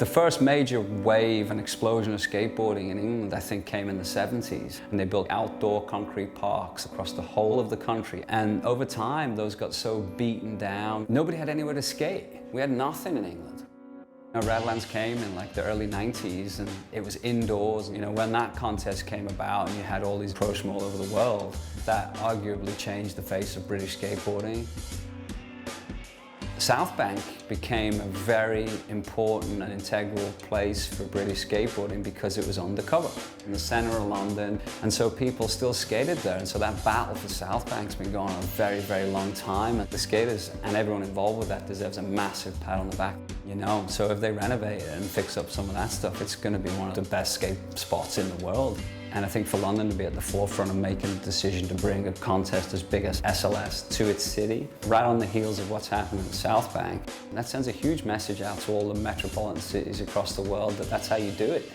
The first major wave and explosion of skateboarding in England, I think, came in the 70s. And they built outdoor concrete parks across the whole of the country. And over time, those got so beaten down, nobody had anywhere to skate. We had nothing in England. Redlands came in like the early 90s, and it was indoors. You know, when that contest came about and you had all these pros from all over the world, that arguably changed the face of British skateboarding. South Bank became a very important and integral place for British skateboarding because it was undercover in the centre of London, and so people still skated there. And so that battle for South Bank's been going on a very, very long time, and the skaters and everyone involved with that deserves a massive pat on the back. You know, so if they renovate it and fix up some of that stuff, it's going to be one of the best skate spots in the world. And I think for London to be at the forefront of making the decision to bring a contest as big as SLS to its city, right on the heels of what's happening in South Bank, that sends a huge message out to all the metropolitan cities across the world that that's how you do it.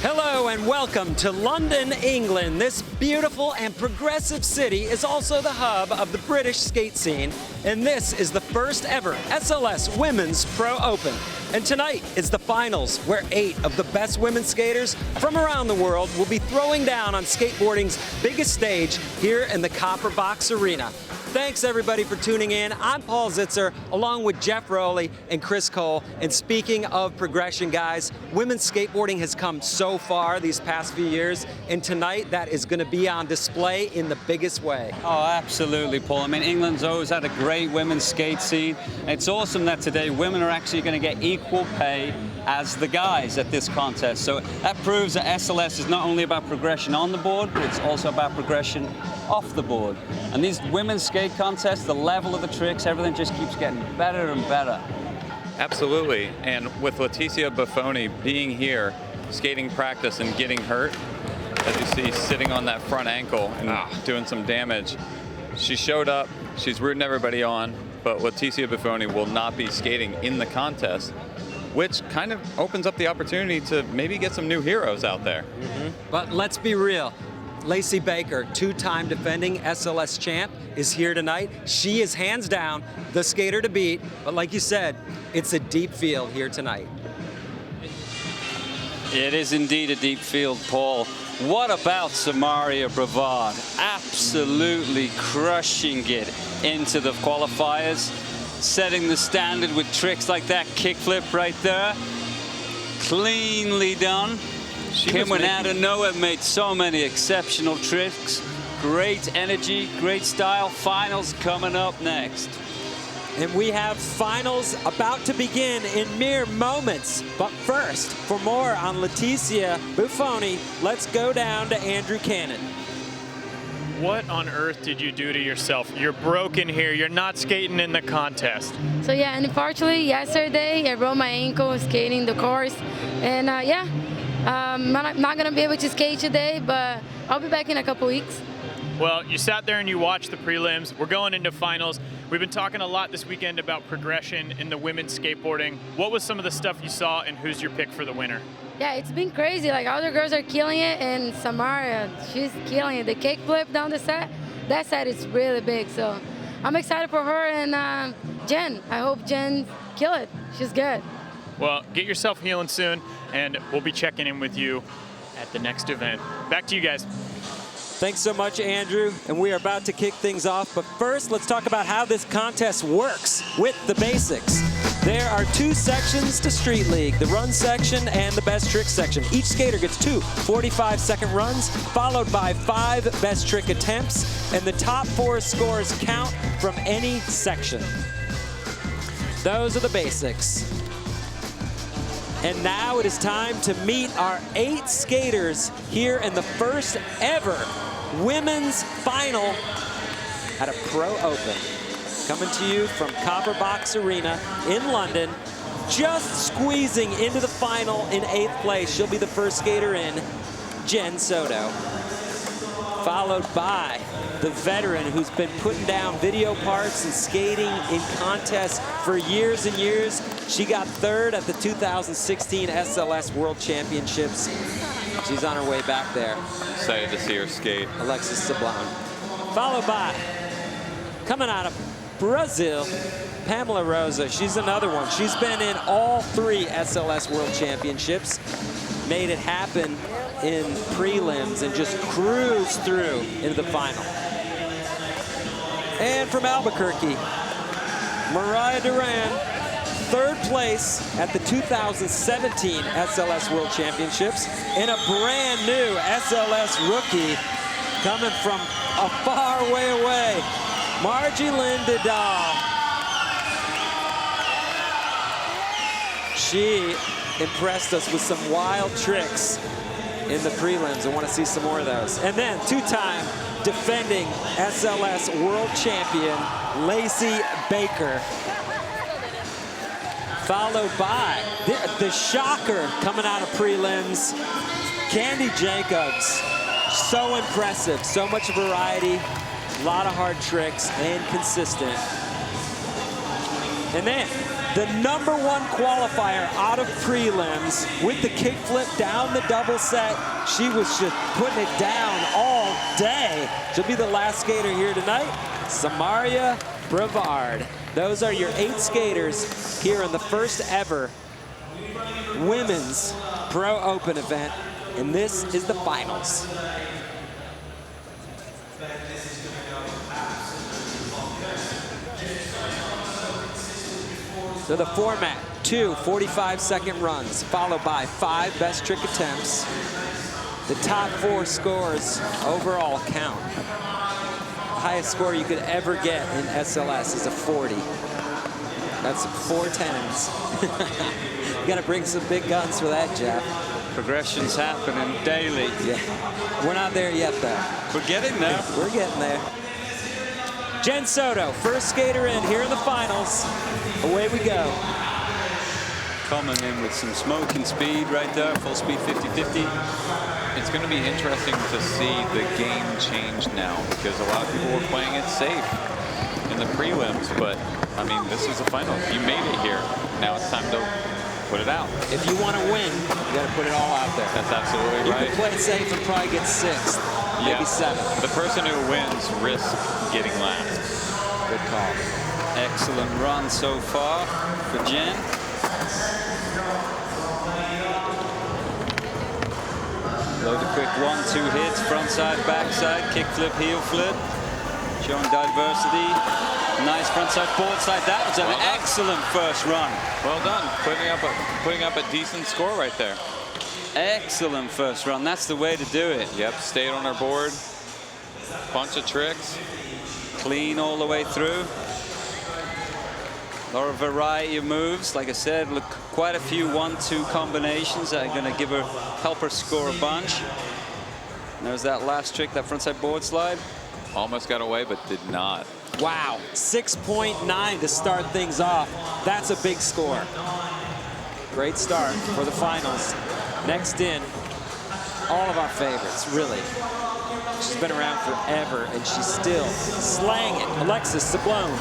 Hello and welcome to London, England. This beautiful and progressive city is also the hub of the British skate scene, and this is the first ever SLS Women's Pro Open. And tonight is the finals, where 8 of the best women skaters from around the world will be throwing down on skateboarding's biggest stage here in the Copper Box Arena. Thanks everybody for tuning in. I'm Paul Zitzer, along with Jeff Rowley and Chris Cole. And speaking of progression, guys, women's skateboarding has come so far these past few years, and tonight that is going to be on display in the biggest way. Oh, absolutely, Paul. I mean, England's always had a great women's skate scene. It's awesome that today women are actually going to get equal pay as the guys at this contest. So that proves that SLS is not only about progression on the board, but it's also about progression off the board. And these women's skate contests, the level of the tricks, everything just keeps getting better and better. Absolutely, and with Leticia Buffoni being here, skating practice and getting hurt, as you see sitting on that front ankle and doing some damage, she showed up, she's rooting everybody on, but Leticia Buffoni will not be skating in the contest, which kind of opens up the opportunity to maybe get some new heroes out there. But let's be real. Lacey Baker, 2-time defending SLS champ, is here tonight. She is hands down the skater to beat, but like you said, it's a deep field here tonight. It is indeed a deep field, Paul. What about Samara Brevard? Absolutely crushing it into the qualifiers, setting the standard with tricks like that kickflip right there. Cleanly done. Came out of nowhere, made so many exceptional tricks. Great energy, great style. Finals coming up next. And we have finals about to begin in mere moments. But first, for more on Leticia Buffoni, let's go down to Andrew Cannon. What on earth did you do to yourself? You're broken here. You're not skating in the contest. So yeah, unfortunately, yesterday I broke my ankle skating the course. And I'm not going to be able to skate today, but I'll be back in a couple weeks. Well, you sat there and you watched the prelims. We're going into finals. We've been talking a lot this weekend about progression in the women's skateboarding. What was some of the stuff you saw, and who's your pick for the winner? Yeah, it's been crazy. Like, other girls are killing it, and Samara, she's killing it. The kickflip down the set, that set is really big. So I'm excited for her and Jenn. I hope Jenn kill it. She's good. Well, get yourself healing soon, and we'll be checking in with you at the next event. Back to you guys. Thanks so much, Andrew. And we are about to kick things off. But first, let's talk about how this contest works with the basics. There are 2 sections to Street League, the run section and the best trick section. Each skater gets 2 45-second runs, followed by 5 best trick attempts, and the top 4 scores count from any section. Those are the basics. And now it is time to meet our 8 skaters here in the first ever women's final at a Pro Open. Coming to you from Copper Box Arena in London, just squeezing into the final in 8th place. She'll be the first skater in, Jenn Soto. Followed by the veteran who's been putting down video parts and skating in contests for years and years. She got 3rd at the 2016 SLS World Championships. She's on her way back there. Excited to see her skate. Alexis Sablone. Followed by Coming out of Brazil, Pamela Rosa. She's another one. She's been in all 3 SLS World Championships. Made it happen in prelims and just cruised through into the final. And from Albuquerque, Mariah Duran, 3rd place at the 2017 SLS World Championships, and a brand new SLS rookie coming from a far way away, Margielyn Didal. She impressed us with some wild tricks in the prelims. I want to see some more of those. And then 2-time defending SLS World Champion, Lacey Baker. Followed by the shocker coming out of prelims, Candy Jacobs. So impressive, so much variety, a lot of hard tricks, and consistent. And then the #1 qualifier out of prelims with the kickflip down the double set. She was just putting it down all day. She'll be the last skater here tonight, Samara Brevard. Those are your 8 skaters here in the first ever Women's Pro Open event, and this is the finals. So the format, 2 45-second runs, followed by 5 best trick attempts. The top 4 scores overall count. The highest score you could ever get in SLS is a 40. That's 4 10s. You gotta bring some big guns for that, Jeff. Progression's happening daily. Yeah, we're not there yet though. We're getting there. We're getting there. Jenn Soto, first skater in here in the finals. Away we go. Coming in with some smoking speed right there, full speed 50-50. It's going to be interesting to see the game change now, because a lot of people were playing it safe in the prelims, but I mean, this is the final. You made it here. Now it's time to put it out. If you want to win, you got to put it all out there. That's absolutely right. You can play it safe and probably get 6th, maybe 7th. The person who wins risks getting last. Good call. Excellent run so far for Jenn. Load a quick 1-2 hits, front side, back side, kick flip, heel flip. Showing diversity. Nice front side, board side. That was an excellent first run. Well done. Putting up a decent score right there. Excellent first run. That's the way to do it. Yep, stayed on her board. Bunch of tricks. Clean all the way through. A lot of variety of moves. Like I said, look, quite a few 1-2 combinations that are going to help her score a bunch. And there's that last trick, that frontside board slide. Almost got away, but did not. Wow, 6.9 to start things off. That's a big score. Great start for the finals. Next in, all of our favorites, really. She's been around forever, and she's still slaying it. Alexis, Sablone.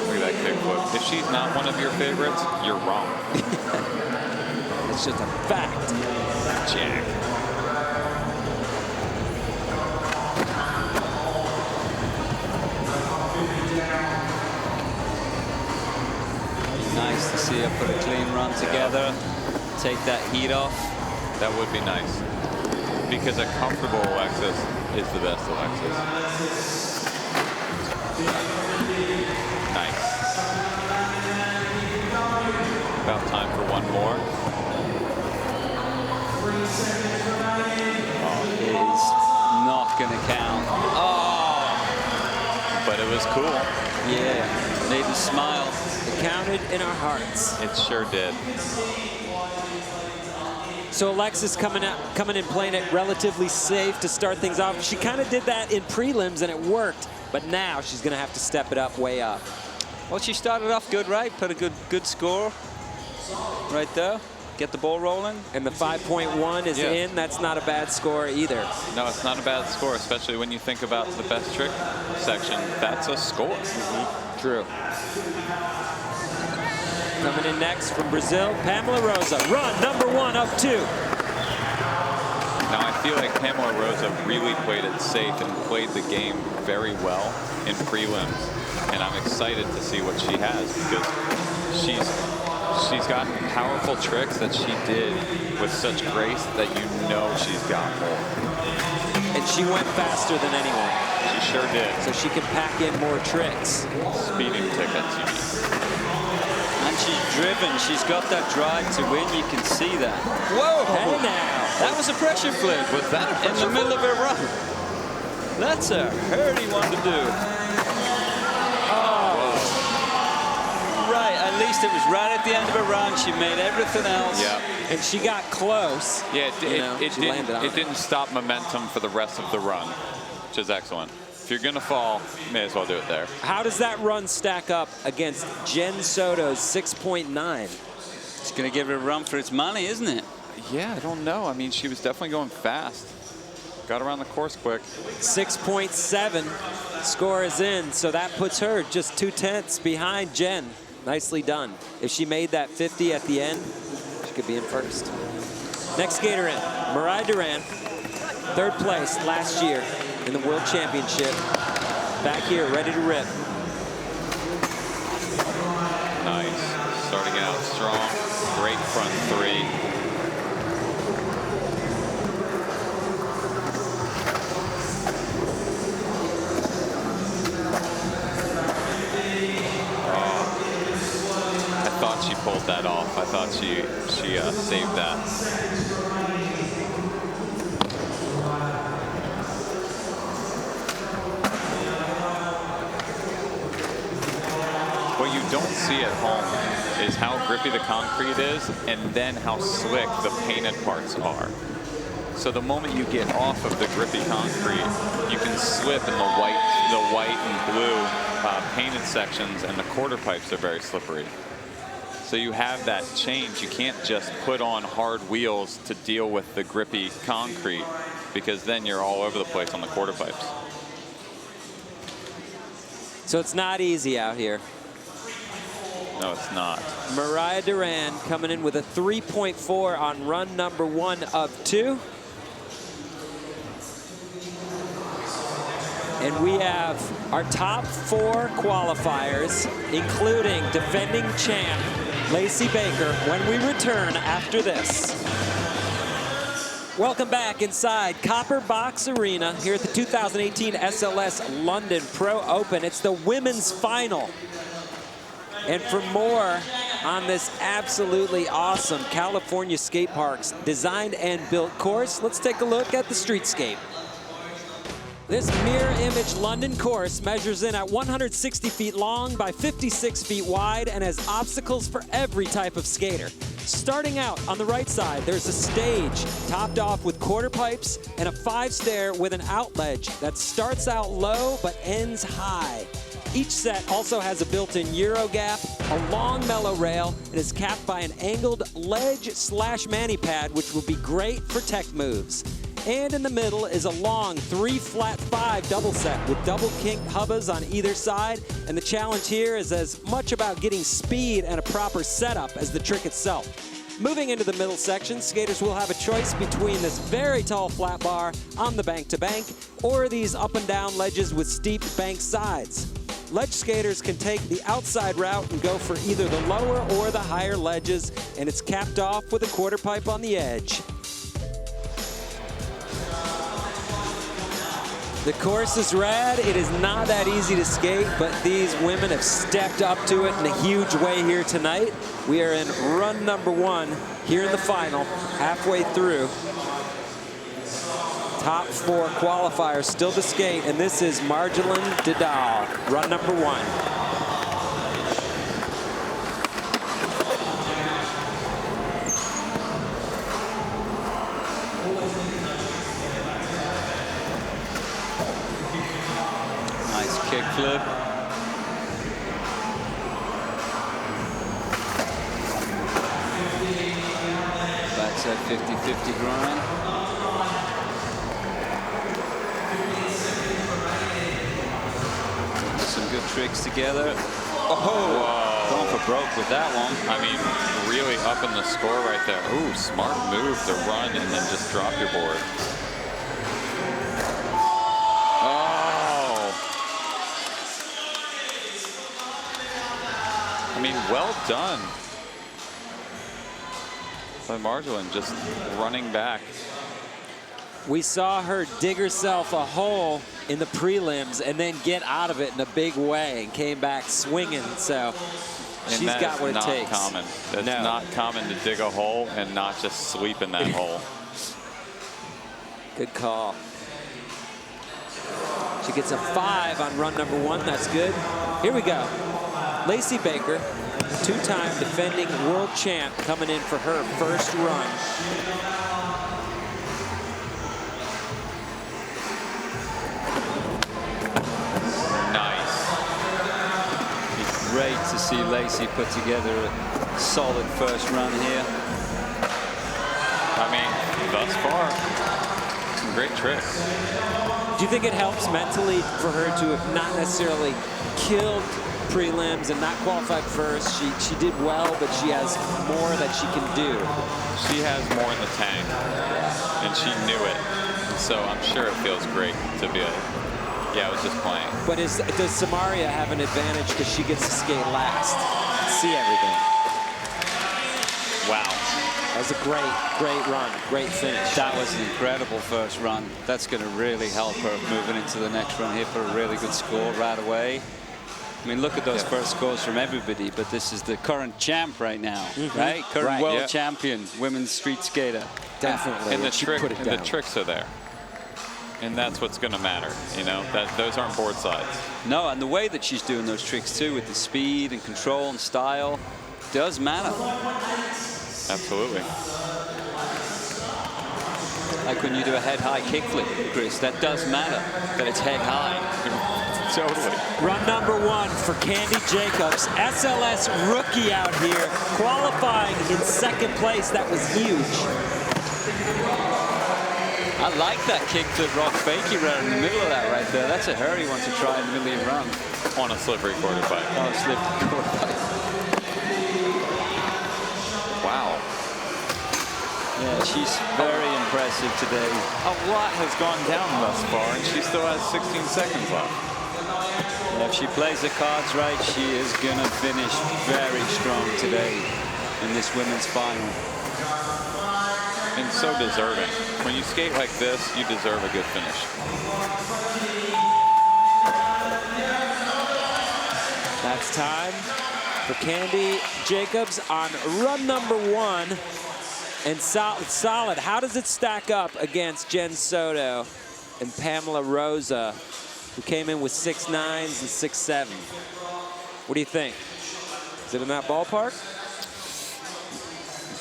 Look at that kickflip. If she's not one of your favorites, you're wrong. It's just a fact. Jack. Nice to see her put a clean run together, take that heat off. That would be nice, because a comfortable Alexis is the best Alexis. Nice. About time for one more. Oh, it is not going to count. Oh! But it was cool. Yeah, made us smile. It counted in our hearts. It sure did. So Alexis coming in playing it relatively safe to start things off. She kind of did that in prelims and it worked, but now she's going to have to step it up way up. Well, she started off good, right? Put a good score right there. Get the ball rolling. And the 5.1 is in. That's not a bad score either. No, it's not a bad score, especially when you think about the best trick section. That's a score. Mm-hmm. True. Coming in next from Brazil, Pamela Rosa. Run number 1 up 2. Now I feel like Pamela Rosa really played it safe and played the game very well in prelims, and I'm excited to see what she has because she's got powerful tricks that she did with such grace that you know she's got more. And she went faster than anyone. She sure did. So she can pack in more tricks. Speeding tickets, you mean. And she's driven. She's got that drive to win. You can see that. Whoa! Hey now. That was a pressure flip. Was that a in the middle of a run? That's a hurdy one to do. Oh. Right, at least it was right at the end of a run. She made everything else. Yeah. And she got close. Yeah, it it didn't stop momentum for the rest of the run, which is excellent. If you're going to fall, may as well do it there. How does that run stack up against Jenn Soto's 6.9? It's going to give it a run for its money, isn't it? Yeah, I don't know. I mean, she was definitely going fast. Got around the course quick. 6.7 score is in, so that puts her just 0.2 behind Jenn. Nicely done. If she made that 50 at the end, she could be in first. Next skater in, Mariah Duran, 3rd place last year in the World Championship. Back here, ready to rip. Nice. Starting out strong. Great front 3. She pulled that off. I thought she saved that. What you don't see at home is how grippy the concrete is and then how slick the painted parts are. So the moment you get off of the grippy concrete, you can slip in the white and blue painted sections, and the quarter pipes are very slippery. So you have that change. You can't just put on hard wheels to deal with the grippy concrete because then you're all over the place on the quarter pipes. So it's not easy out here. No, it's not. Mariah Duran coming in with a 3.4 on run number 1 of 2. And we have our top 4 qualifiers, including defending champ Lacey Baker, when we return after this. Welcome back inside Copper Box Arena here at the 2018 SLS London Pro Open. It's the women's final. And for more on this absolutely awesome California skate parks designed and built course, let's take a look at the streetscape. This mirror image London course measures in at 160 feet long by 56 feet wide and has obstacles for every type of skater. Starting out on the right side, there's a stage topped off with quarter pipes and a 5-stair with an out ledge that starts out low but ends high. Each set also has a built-in Euro gap, a long mellow rail, and is capped by an angled ledge/mani pad, which will be great for tech moves. And in the middle is a long 3-flat-5 double set with double kink hubbas on either side. And the challenge here is as much about getting speed and a proper setup as the trick itself. Moving into the middle section, skaters will have a choice between this very tall flat bar on the bank-to-bank or these up and down ledges with steep bank sides. Ledge skaters can take the outside route and go for either the lower or the higher ledges, and it's capped off with a quarter pipe on the edge. The course is rad. It is not that easy to skate, but these women have stepped up to it in a huge way here tonight. We are in run number 1 here in the final, halfway through. Top 4 qualifiers still to skate, and this is Margielyn Didal, run number 1. Kickflip. That's a 50-50 grind. Some good tricks together. Oh! Going for broke with that one. I mean, really up in the score right there. Ooh, smart move to run and then just drop your board. Oh. I mean, well done by Margielyn, just running back. We saw her dig herself a hole in the prelims and then get out of it in a big way and came back swinging. So she's got what it takes. That's not common. That's not common to dig a hole and not just sleep in that hole. Good call. She gets a 5 on run number 1. That's good. Here we go. Lacey Baker, two-time defending world champ, coming in for her first run. Great to see Lacey put together a solid first run here. I mean, thus far, some great tricks. Do you think it helps mentally for her to have not necessarily killed prelims and not qualified first? She did well, but she has more that she can do. She has more in the tank, and she knew it. So I'm sure it feels great to be yeah, I was just playing. But does Sammaria have an advantage because she gets to skate last, see everything? Wow. That was a great run, great finish. That was an incredible first run. That's going to really help her moving into the next run here for a really good score right away. I mean, look at those first scores from everybody, but this is the current champ right now, right? Current world champion, women's street skater. Definitely. And the tricks are there. And that's what's going to matter, you know, those aren't board sides. No, and the way that she's doing those tricks too, with the speed and control and style, does matter. Absolutely. Like when you do a head-high kickflip, Chris, that does matter, that it's head-high. Totally. Run number 1 for Candy Jacobs, SLS rookie out here, qualifying in second place. That was huge. I like that kickflip rock fakie right in the middle of that right there. That's a hairy one to try in the middle of your run. On a slippery quarter pipe. Oh, slippery quarter pipe. Wow. Yeah, she's very impressive today. A lot has gone down thus far, and she still has 16 seconds left. Yeah, if she plays the cards right, she is going to finish very strong today in this women's final. And so deserving. When you skate like this, you deserve a good finish. That's time for Candy Jacobs on run number 1. And solid. How does it stack up against Jenn Soto and Pamela Rosa, who came in with 6.9s and 6.7? What do you think? Is it in that ballpark?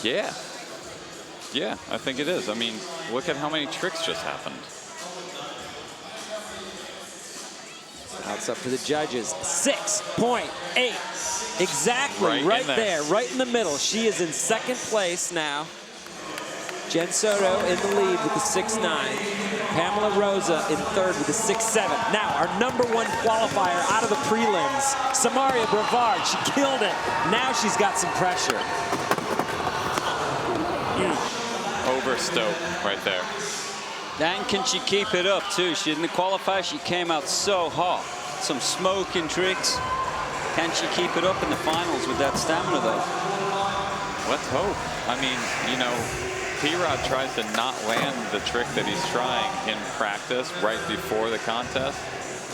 Yeah. Yeah, I think it is. I mean, look at how many tricks just happened. That's up to the judges. 6.8. Exactly, right there, right in the middle. She is in second place now. Jenn Soto in the lead with the 6.9. Pamela Rosa in third with the 6.7. Now, our number 1 qualifier out of the prelims, Samara Brevard. She killed it. Now she's got some pressure. Overstoke right there. And can she keep it up too? She didn't qualify, she came out so hot. Some smoking tricks. Can she keep it up in the finals with that stamina though? Let's hope. I mean, you know, P-Rod tries to not land the trick that he's trying in practice right before the contest,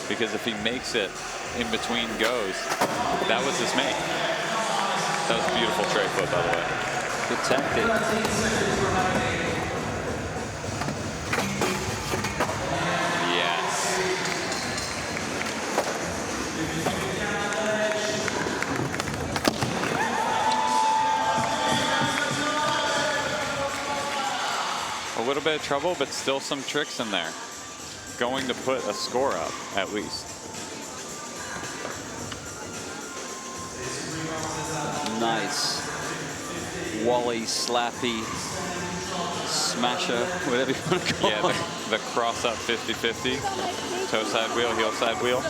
because if he makes it in between goes, that was his make. That was a beautiful tray flip, by the way. Good tactic. Yes. A little bit of trouble, but still some tricks in there. Going to put a score up, at least. Nice. Wally, slappy, smasher, whatever you want to call it. Yeah, the cross up 50-50. Toe side wheel, heel side wheel.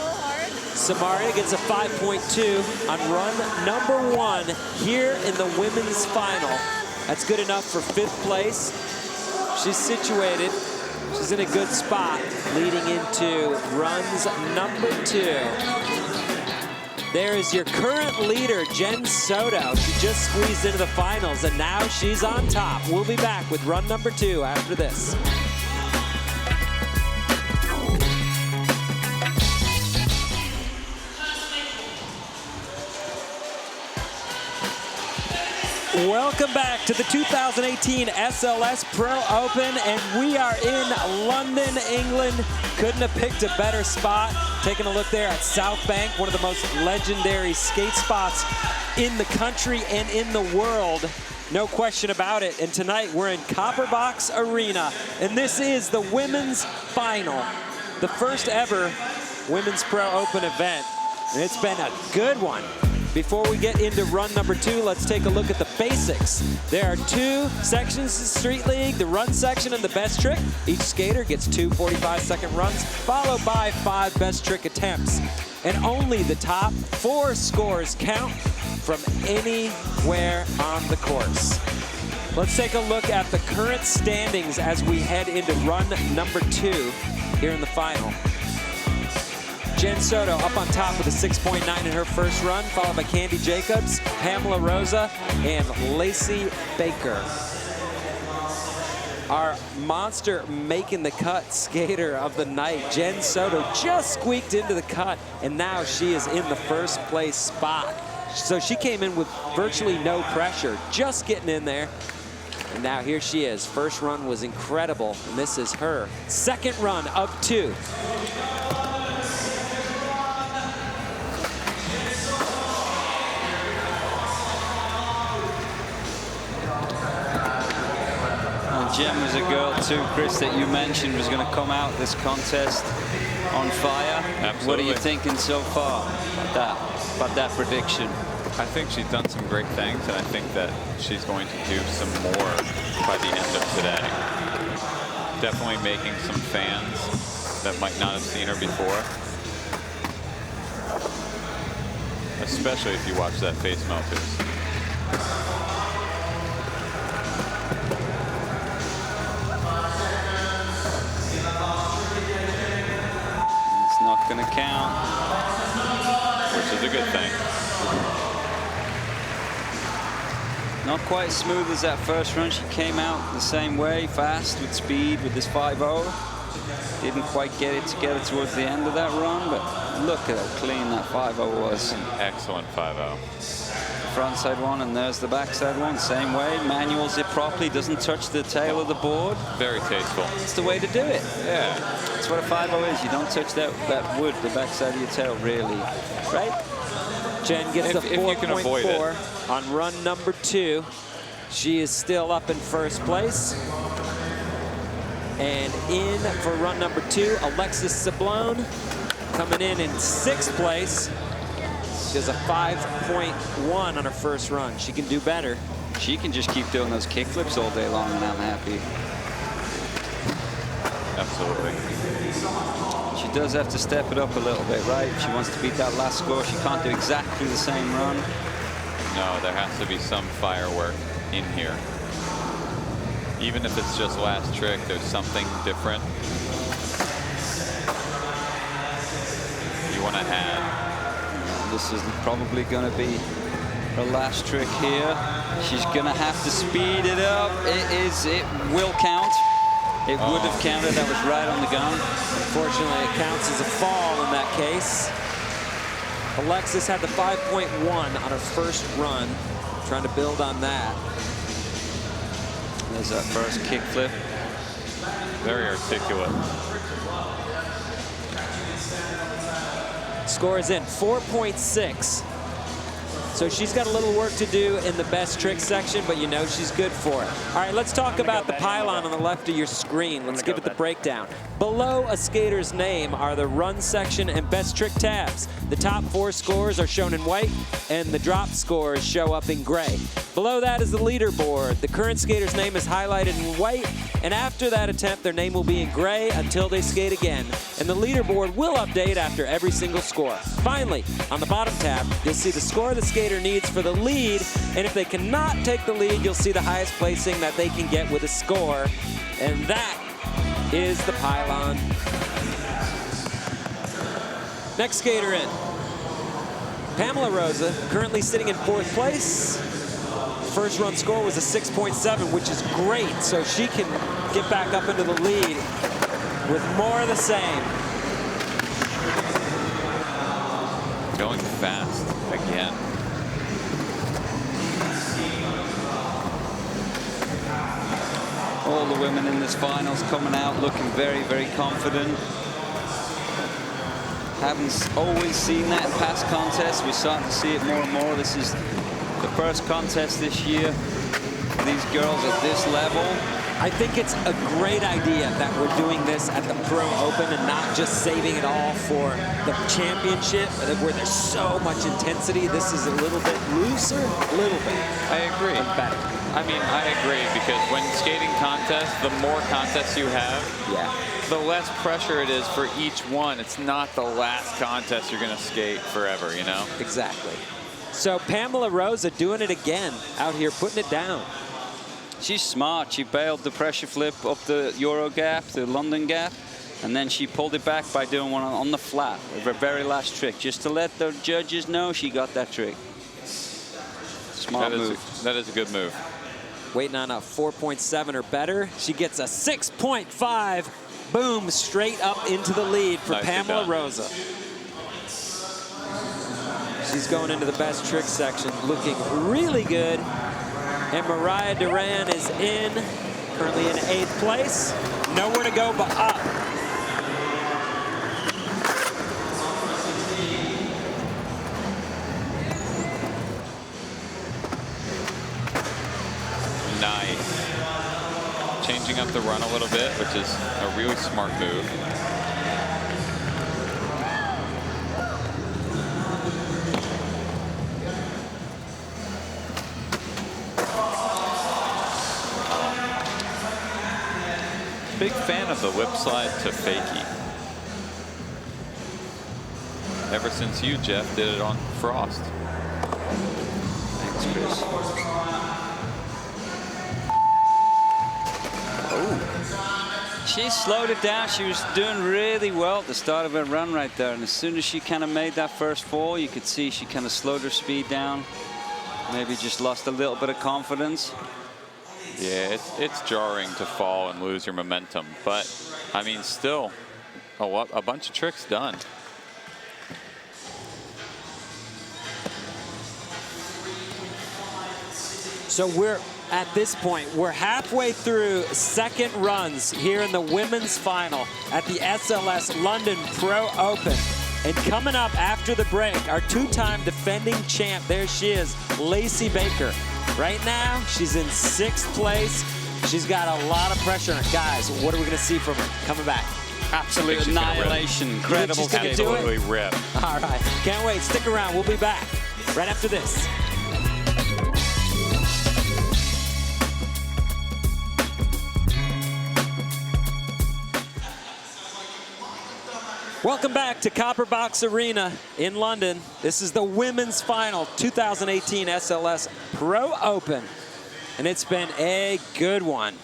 Sammaria gets a 5.2 on run number 1 here in the women's final. That's good enough for 5th place. She's situated. She's in a good spot leading into runs number 2. There is your current leader, Jenn Soto. She just squeezed into the finals, and now she's on top. We'll be back with run number 2 after this. Welcome back to the 2018 SLS Pro Open, and we are in London, England. Couldn't have picked a better spot. Taking a look there at South Bank, one of the most legendary skate spots in the country and in the world. No question about it. And tonight we're in Copperbox Arena, and this is the women's final, the first ever Women's Pro Open event. And it's been a good one. Before we get into run number 2, let's take a look at the basics. There are 2 sections of Street League, the run section and the best trick. Each skater gets 2 45-second runs, followed by 5 best trick attempts. And only the top 4 scores count from anywhere on the course. Let's take a look at the current standings as we head into run number 2 here in the final. Jenn Soto up on top with a 6.9 in her first run, followed by Candy Jacobs, Pamela Rosa, and Lacey Baker. Our monster making the cut skater of the night, Jenn Soto, just squeaked into the cut, and now she is in the first place spot. So she came in with virtually no pressure, just getting in there. And now here she is. First run was incredible, and this is her second run of 2. Jenn was a girl too, Chris, that you mentioned was going to come out this contest on fire. Absolutely. What are you thinking so far about that prediction? I think she's done some great things, and I think that she's going to do some more by the end of today. Definitely making some fans that might not have seen her before. Especially if you watch that face melters. Not going to count, which is a good thing. Not quite as smooth as that first run. She came out the same way, fast with speed with this 5.0. Didn't quite get it together towards the end of that run, but look at how clean that 5.0 was. An excellent 5.0. Frontside one, and there's the backside one, same way. Manuals it properly, doesn't touch the tail of the board. Very tasteful. It's the way to do it. Yeah. That's what a 5.0 is. You don't touch that wood, the backside of your tail, really. Right? Jen gets a 4.4 on run number 2. She is still up in first place. And in for run number 2, Alexis Sablone coming in 6th place. She has a 5.1 on her first run. She can do better. She can just keep doing those kick flips all day long, and I'm happy. Absolutely. She does have to step it up a little bit, right? If she wants to beat that last score, she can't do exactly the same run. No, there has to be some firework in here. Even if it's just last trick, there's something different you want to have. This is probably going to be her last trick here. She's going to have to speed it up. It will count. It would have counted. That was right on the gun. Unfortunately, it counts as a fall in that case. Alexis had the 5.1 on her first run, trying to build on that. There's that first kick flip. Very articulate. Score is in 4.6. So she's got a little work to do in the best trick section, but you know she's good for it. All right, let's talk about the pylon on the left of your screen. Let's give it the breakdown. Below a skater's name are the run section and best trick tabs. The top 4 scores are shown in white, and the drop scores show up in gray. Below that is the leaderboard. The current skater's name is highlighted in white, and after that attempt, their name will be in gray until they skate again. And the leaderboard will update after every single score. Finally, on the bottom tab, you'll see the score the skater needs for the lead, and if they cannot take the lead, you'll see the highest placing that they can get with a score, and that is the pylon. Next skater in, Pamela Rosa, currently sitting in 4th place. First run score was a 6.7, which is great, so she can get back up into the lead with more of the same. Going fast again. All the women in this finals coming out looking very, very confident. Haven't always seen that in past contests. We're starting to see it more and more. This is the first contest this year for these girls at this level. I think it's a great idea that we're doing this at the Pro Open and not just saving it all for the championship where there's so much intensity. This is a little bit looser, a little bit. I agree. But better. I mean, I agree, because when skating contests, the more contests you have, the less pressure it is for each one. It's not the last contest you're going to skate forever, you know? Exactly. So Pamela Rosa doing it again out here, putting it down. She's smart. She bailed the pressure flip up the Euro gap, the London gap, and then she pulled it back by doing one on the flat, her very last trick, just to let the judges know she got that trick. Smart move. That is a good move. Waiting on a 4.7 or better. She gets a 6.5. Boom, straight up into the lead for Pamela Rosa. She's going into the best trick section, looking really good. And Mariah Duran is in, currently in 8th place. Nowhere to go but up. Nice. Changing up the run a little bit, which is a really smart move. Big fan of the whip slide to fakie. Ever since you, Jeff, did it on Frost. Thanks, Chris. Oh. She slowed it down. She was doing really well at the start of her run right there. And as soon as she kind of made that first fall, you could see she kind of slowed her speed down. Maybe just lost a little bit of confidence. Yeah, it's jarring to fall and lose your momentum, but I mean, still a bunch of tricks done. So we're at this point, we're halfway through second runs here in the women's final at the SLS London Pro Open. And coming up after the break, our 2-time defending champ, there she is, Lacey Baker. Right now, she's in 6th place. She's got a lot of pressure on her. Guys, what are we going to see from her coming back? Absolute annihilation. Incredible skate. Absolutely rip. All right. Can't wait. Stick around. We'll be back right after this. Welcome back to Copper Box Arena in London. This is the women's final 2018 SLS Pro Open, and it's been a good one.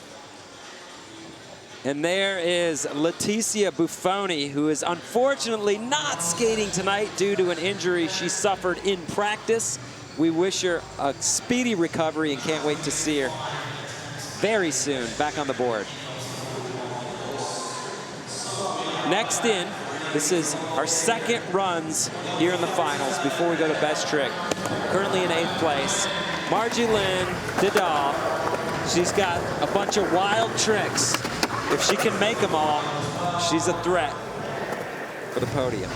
And there is Leticia Buffoni, who is unfortunately not skating tonight due to an injury she suffered in practice. We wish her a speedy recovery and can't wait to see her very soon back on the board. Next in, this is our second runs here in the finals before we go to best trick. Currently in 8th place, Margielyn Didal. She's got a bunch of wild tricks. If she can make them all, she's a threat for the podium.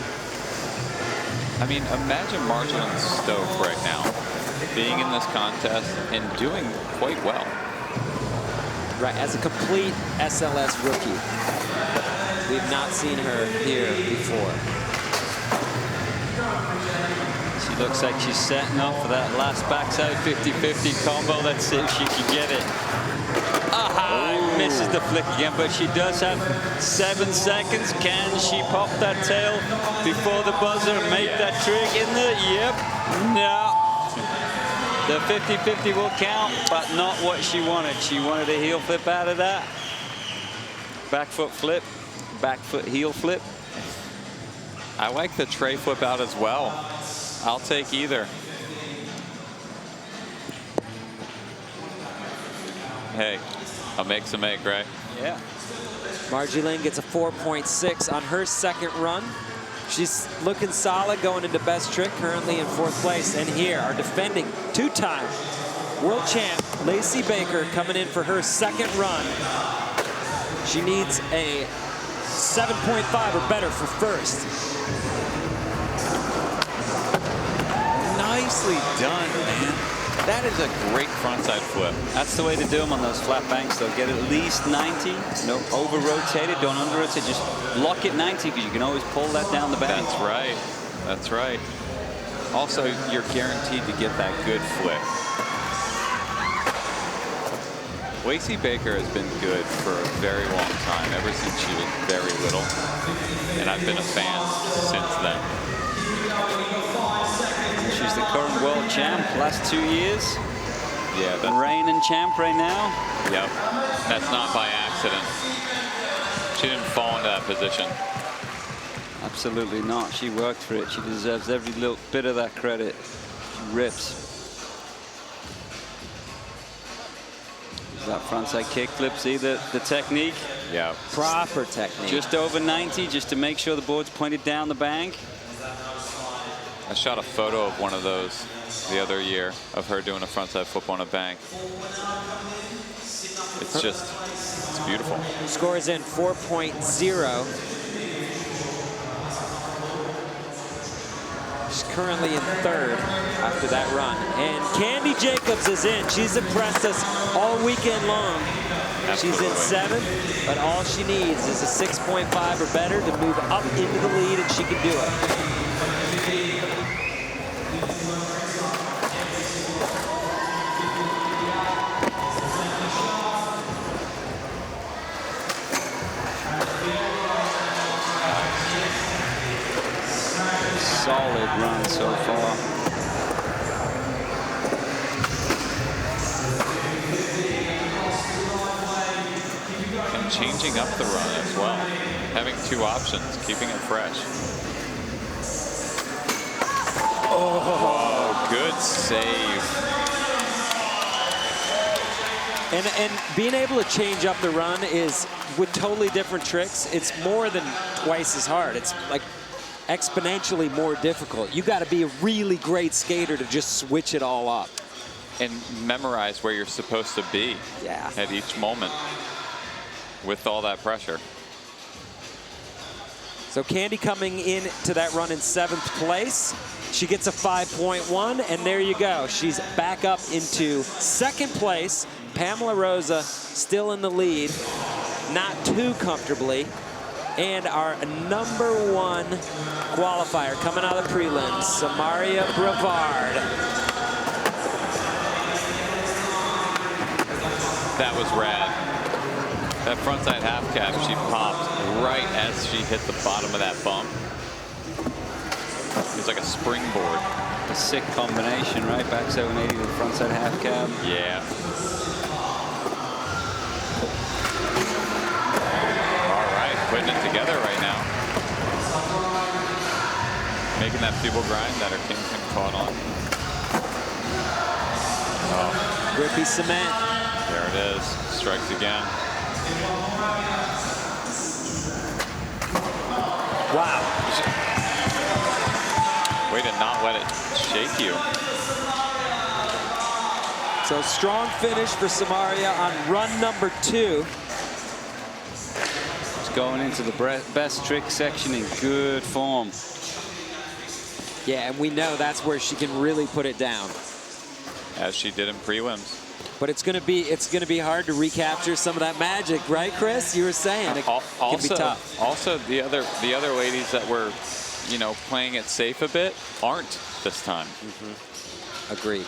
I mean, imagine Margielyn's stoked right now. being in this contest and doing quite well. Right, as a complete SLS rookie. We've not seen her here before. She looks like she's setting up for that last backside 50-50 combo. Let's see if she can get it. Aha! Misses the flick again, but she does have 7 seconds. Can she pop that tail before the buzzer and make that trick in the... Yep. No. The 50-50 will count, but not what she wanted. She wanted a heel flip out of that. Back foot flip, back foot heel flip. I like the tray flip out as well. I'll take either. Hey, a make's a make, right? Yeah. Margielyn gets a 4.6 on her second run. She's looking solid going into best trick, currently in 4th place. And here, our defending 2-time world champ, Lacey Baker, coming in for her second run. She needs a 7.5 or better for first. Nicely done, man. That is a great frontside flip. That's the way to do them on those flat banks, though. Get at least 90. No over-rotate it, don't under-rotate. Just lock it 90, because you can always pull that down the bank. That's right. That's right. Also, you're guaranteed to get that good flip. Lacey Baker has been good for a very long time, ever since she was very little. And I've been a fan since then. She's the current world champ, last 2 years. Yeah, The reigning champ right now. Yep, that's not by accident. She didn't fall into that position. Absolutely not. She worked for it. She deserves every little bit of that credit. She rips. That frontside kickflip, see the technique? Yeah. Proper technique. Just over 90, just to make sure the board's pointed down the bank. I shot a photo of one of those the other year of her doing a frontside flip on a bank. It's just, it's beautiful. Score is in 4.0. She's currently in 3rd after that run. And Candy Jacobs is in. She's impressed us all weekend long. Absolutely. She's in 7th, but all she needs is a 6.5 or better to move up into the lead, and she can do it. Solid run so far. And changing up the run as well. Having 2 options, keeping it fresh. Oh, good save. And being able to change up the run is, with totally different tricks, it's more than twice as hard. It's like exponentially more difficult. You got to be a really great skater to just switch it all up. And memorize where you're supposed to be at each moment with all that pressure. So Candy coming in to that run in 7th place. She gets a 5.1, and there you go. She's back up into 2nd place. Pamela Rosa still in the lead, not too comfortably. And our #1 qualifier coming out of the prelims, Samara Brevard. That was rad. That frontside half cab, she popped right as she hit the bottom of that bump. It was like a springboard. A sick combination, right? Back 780 to the frontside half cab. Yeah. All right, putting it together right now. Making that feeble grind that her kingpin caught on. Oh. Grippy cement. There it is. Strikes again. Wow. Way to not let it shake you. So strong finish for Sammaria on run #2. She's going into the best trick section in good form. Yeah, and we know that's where she can really put it down. as she did in prelims. But it's gonna be hard to recapture some of that magic, right, Chris? You were saying it can be tough. Also, the other ladies that were, you know, playing it safe a bit aren't this time. Agreed.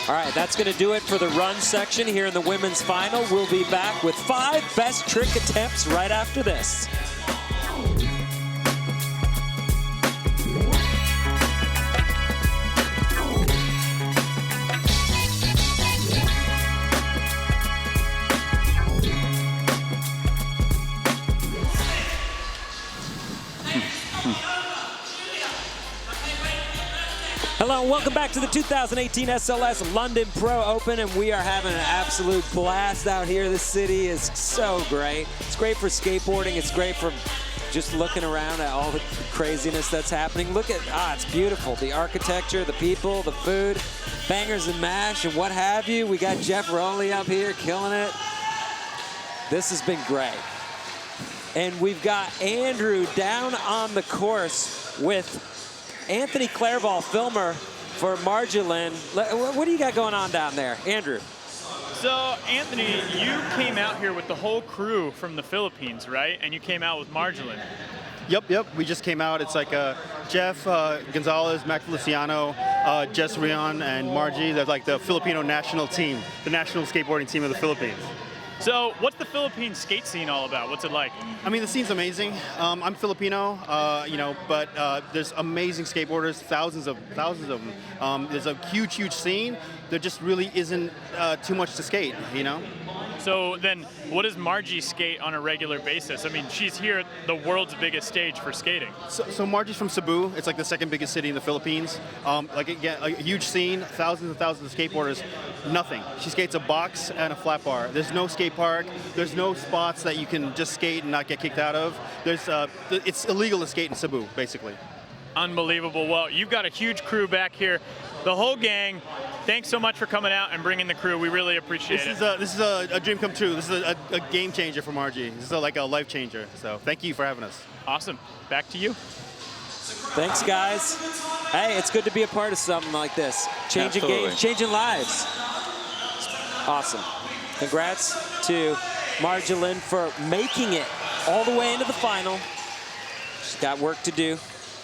All right, that's going to do it for the run section here in the women's final. We'll be back with 5 best trick attempts right after this. Hello and welcome back to the 2018 SLS London Pro Open, and we are having an absolute blast out here. This city is so great. It's great for skateboarding. It's great for just looking around at all the craziness that's happening. Look at, it's beautiful. The architecture, the people, the food, bangers and mash and what have you. We got Jeff Rowley up here killing it. This has been great. And we've got Andrew down on the course with Anthony Clairval, filmer for Margielyn. What do you got going on down there, Andrew? So, Anthony, you came out here with the whole crew from the Philippines, right? And you came out with Margielyn. Yep. We just came out. It's like Jeff Gonzalez, Mac Feliciano, Jess Rion, and Margie. They're like the Filipino national team, the national skateboarding team of the Philippines. So, what's the Philippine skate scene all about? What's it like? I mean, the scene's amazing. I'm Filipino, you know, but there's amazing skateboarders, thousands of them. There's a huge scene. There just really isn't too much to skate, you know? So then, what does Margie skate on a regular basis? I mean, she's here at the world's biggest stage for skating. So Margie's from Cebu. It's like the second biggest city in the Philippines. Like again, a huge scene, thousands and thousands of skateboarders. Nothing. She skates a box and a flat bar. There's no skate park. There's no spots that you can just skate and not get kicked out of. It's illegal to skate in Cebu, basically. Unbelievable. Well, you've got a huge crew back here. The whole gang, thanks so much for coming out and bringing the crew. We really appreciate it. This is a dream come true. This is a game changer for Margie. This is like a life changer. So thank you for having us. Awesome. Back to you. Thanks, guys. Hey, it's good to be a part of something like this. Changing games, changing lives. Awesome. Congrats to Margielyn for making it all the way into the final. She's got work to do.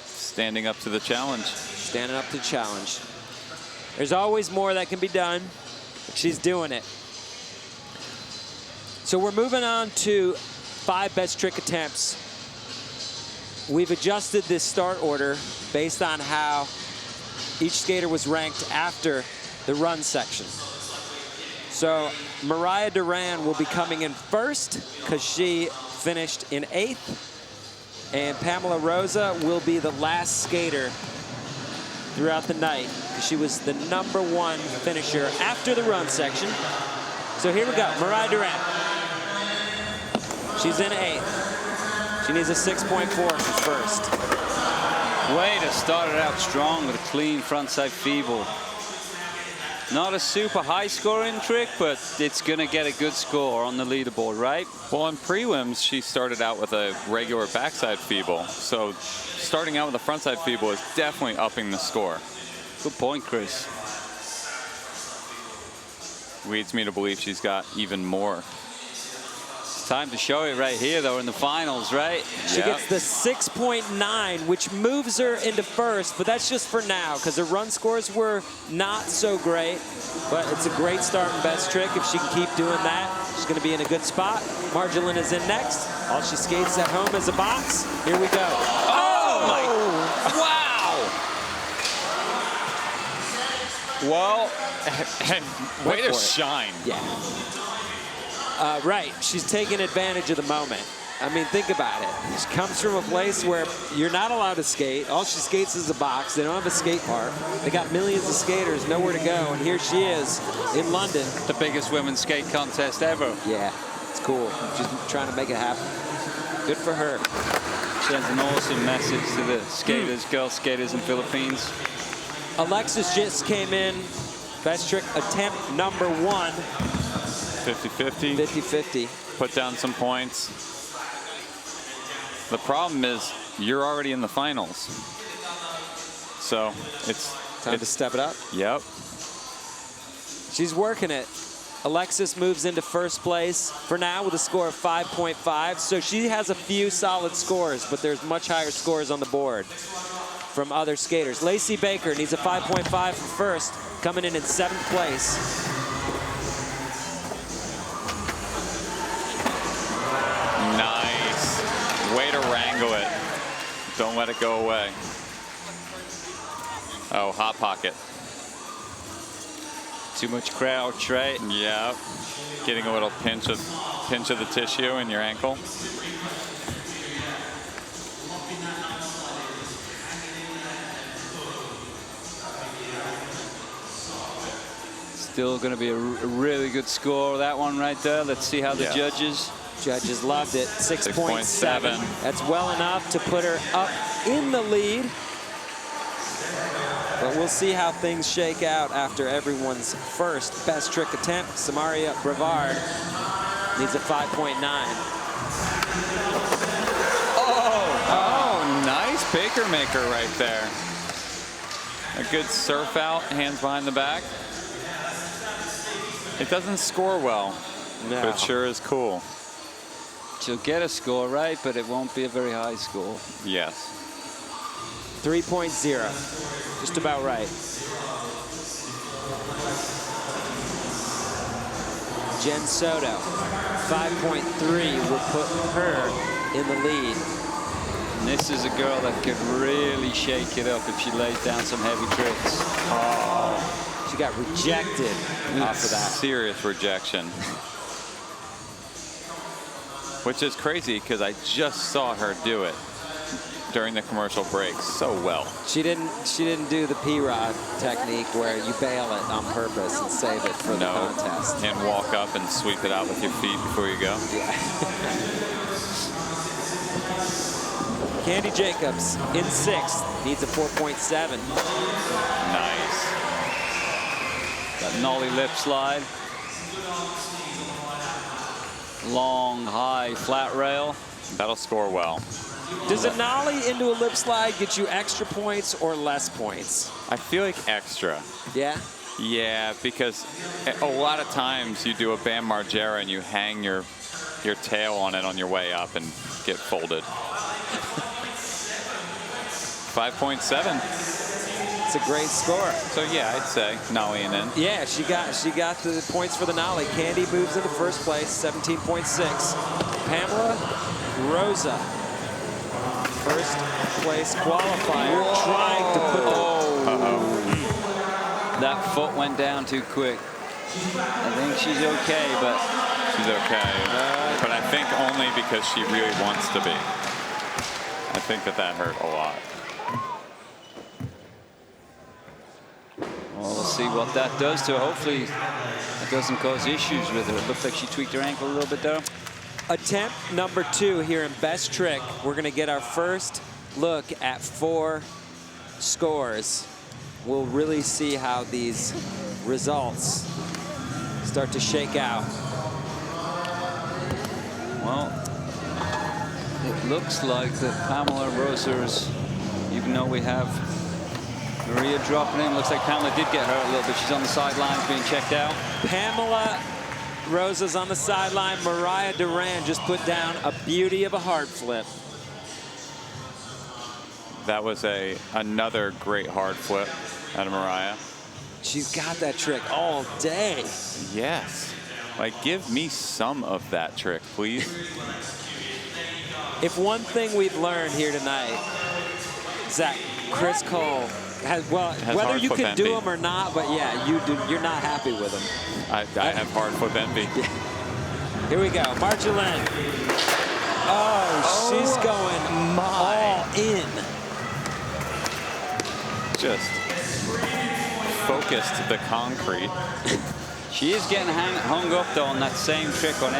Standing up to the challenge. Standing up to the challenge. There's always more that can be done. She's doing it. So we're moving on to 5 best trick attempts. We've adjusted this start order based on how each skater was ranked after the run section. So Mariah Duran will be coming in first because she finished in 8th. And Pamela Rosa will be the last skater throughout the night. She was the #1 finisher after the run section. So here we go, Mariah Duran. She's in 8th. She needs a 6.4 for first. Way to start it out strong with a clean frontside feeble. Not a super high scoring trick, but it's gonna get a good score on the leaderboard, right? Well, in prelims, she started out with a regular backside feeble. So starting out with a frontside feeble is definitely upping the score. Good point, Chris. Leads me to believe she's got even more. It's time to show it right here, though, in the finals, right? She gets the 6.9, which moves her into first, but that's just for now, because her run scores were not so great. But it's a great start and best trick. If she can keep doing that, she's going to be in a good spot. Margielyn is in next. All she skates at home is a box. Here we go. Oh my! Wow! Well, and way to shine. Yeah. Right, she's taking advantage of the moment. I mean, think about it. She comes from a place where you're not allowed to skate. All she skates is a box. They don't have a skate park. They got millions of skaters, nowhere to go, and here she is in London. The biggest women's skate contest ever. Yeah, it's cool. She's trying to make it happen. Good for her. Sends an awesome message to the skaters, girl skaters in the Philippines. Alexis just came in. Best trick attempt #1. 50-50. 50-50. Put down some points. The problem is you're already in the finals. So it's time to step it up. Yep. She's working it. Alexis moves into first place for now with a score of 5.5. So she has a few solid scores, but there's much higher scores on the board from other skaters. Lacey Baker needs a 5.5 for first, coming in 7th place. Nice. Way to wrangle it. Don't let it go away. Oh, hot pocket. Too much crouch, right? Yeah. Getting a little pinch of the tissue in your ankle. Still going to be a really good score, that one right there. Let's see how the judges. Judges loved it. 6.7. 6.7. That's well enough to put her up in the lead. But we'll see how things shake out after everyone's first best trick attempt. Samara Brevard needs a 5.9. Oh, nice Baker maker right there. A good surf out, hands behind the back. It doesn't score well, but it sure is cool. She'll get a score, right? But it won't be a very high score. Yes. 3.0, just about right. Jenn Soto, 5.3 will put her in the lead. And this is a girl that could really shake it up if she laid down some heavy tricks. Oh, she got rejected off of that. Serious rejection. Which is crazy because I just saw her do it during the commercial break so well. She didn't do the P-Rod technique where you bail it on purpose and save it for the contest. And walk up and sweep it out with your feet before you go. Yeah. Candy Jacobs in 6th, needs a 4.7. Nice. That nollie lip slide. Long, high, flat rail. That'll score well. Does a nollie into a lip slide get you extra points or less points? I feel like extra. Yeah? Yeah, because a lot of times you do a Bam Margera and you hang your tail on it on your way up and get folded. 5.7. It's a great score. So yeah, I'd say nollie and in. Yeah, she got the points for the nollie. Candy moves into first place, 17.6. Pamela, Rosa, first place qualifier, trying to put the... That foot went down too quick. I think she's okay, but... She's okay. But I think only because she really wants to be. I think that hurt a lot. Well, we'll see what that does to her. Hopefully, it doesn't cause issues with her. It looks like she tweaked her ankle a little bit there. Attempt number 2 here in Best Trick. We're going to get our first look at 4 scores. We'll really see how these results start to shake out. Well, it looks like that Pamela Rosa's, even though we have Maria dropping in, looks like Pamela did get hurt a little bit. She's on the sidelines being checked out. Pamela Rosa's on the sideline. Mariah Duran just put down a beauty of a hard flip. That was another great hard flip out of Mariah. She's got that trick all day. Yes. Like, give me some of that trick, please. If one thing we've learned here tonight is that Chris Cole has whether you can do them or not, but yeah, you're not happy with them. I have hard flip envy. Yeah. Here we go, Margielyn. Oh, she's going all in. Just focused the concrete. She is getting hung up though on that same trick on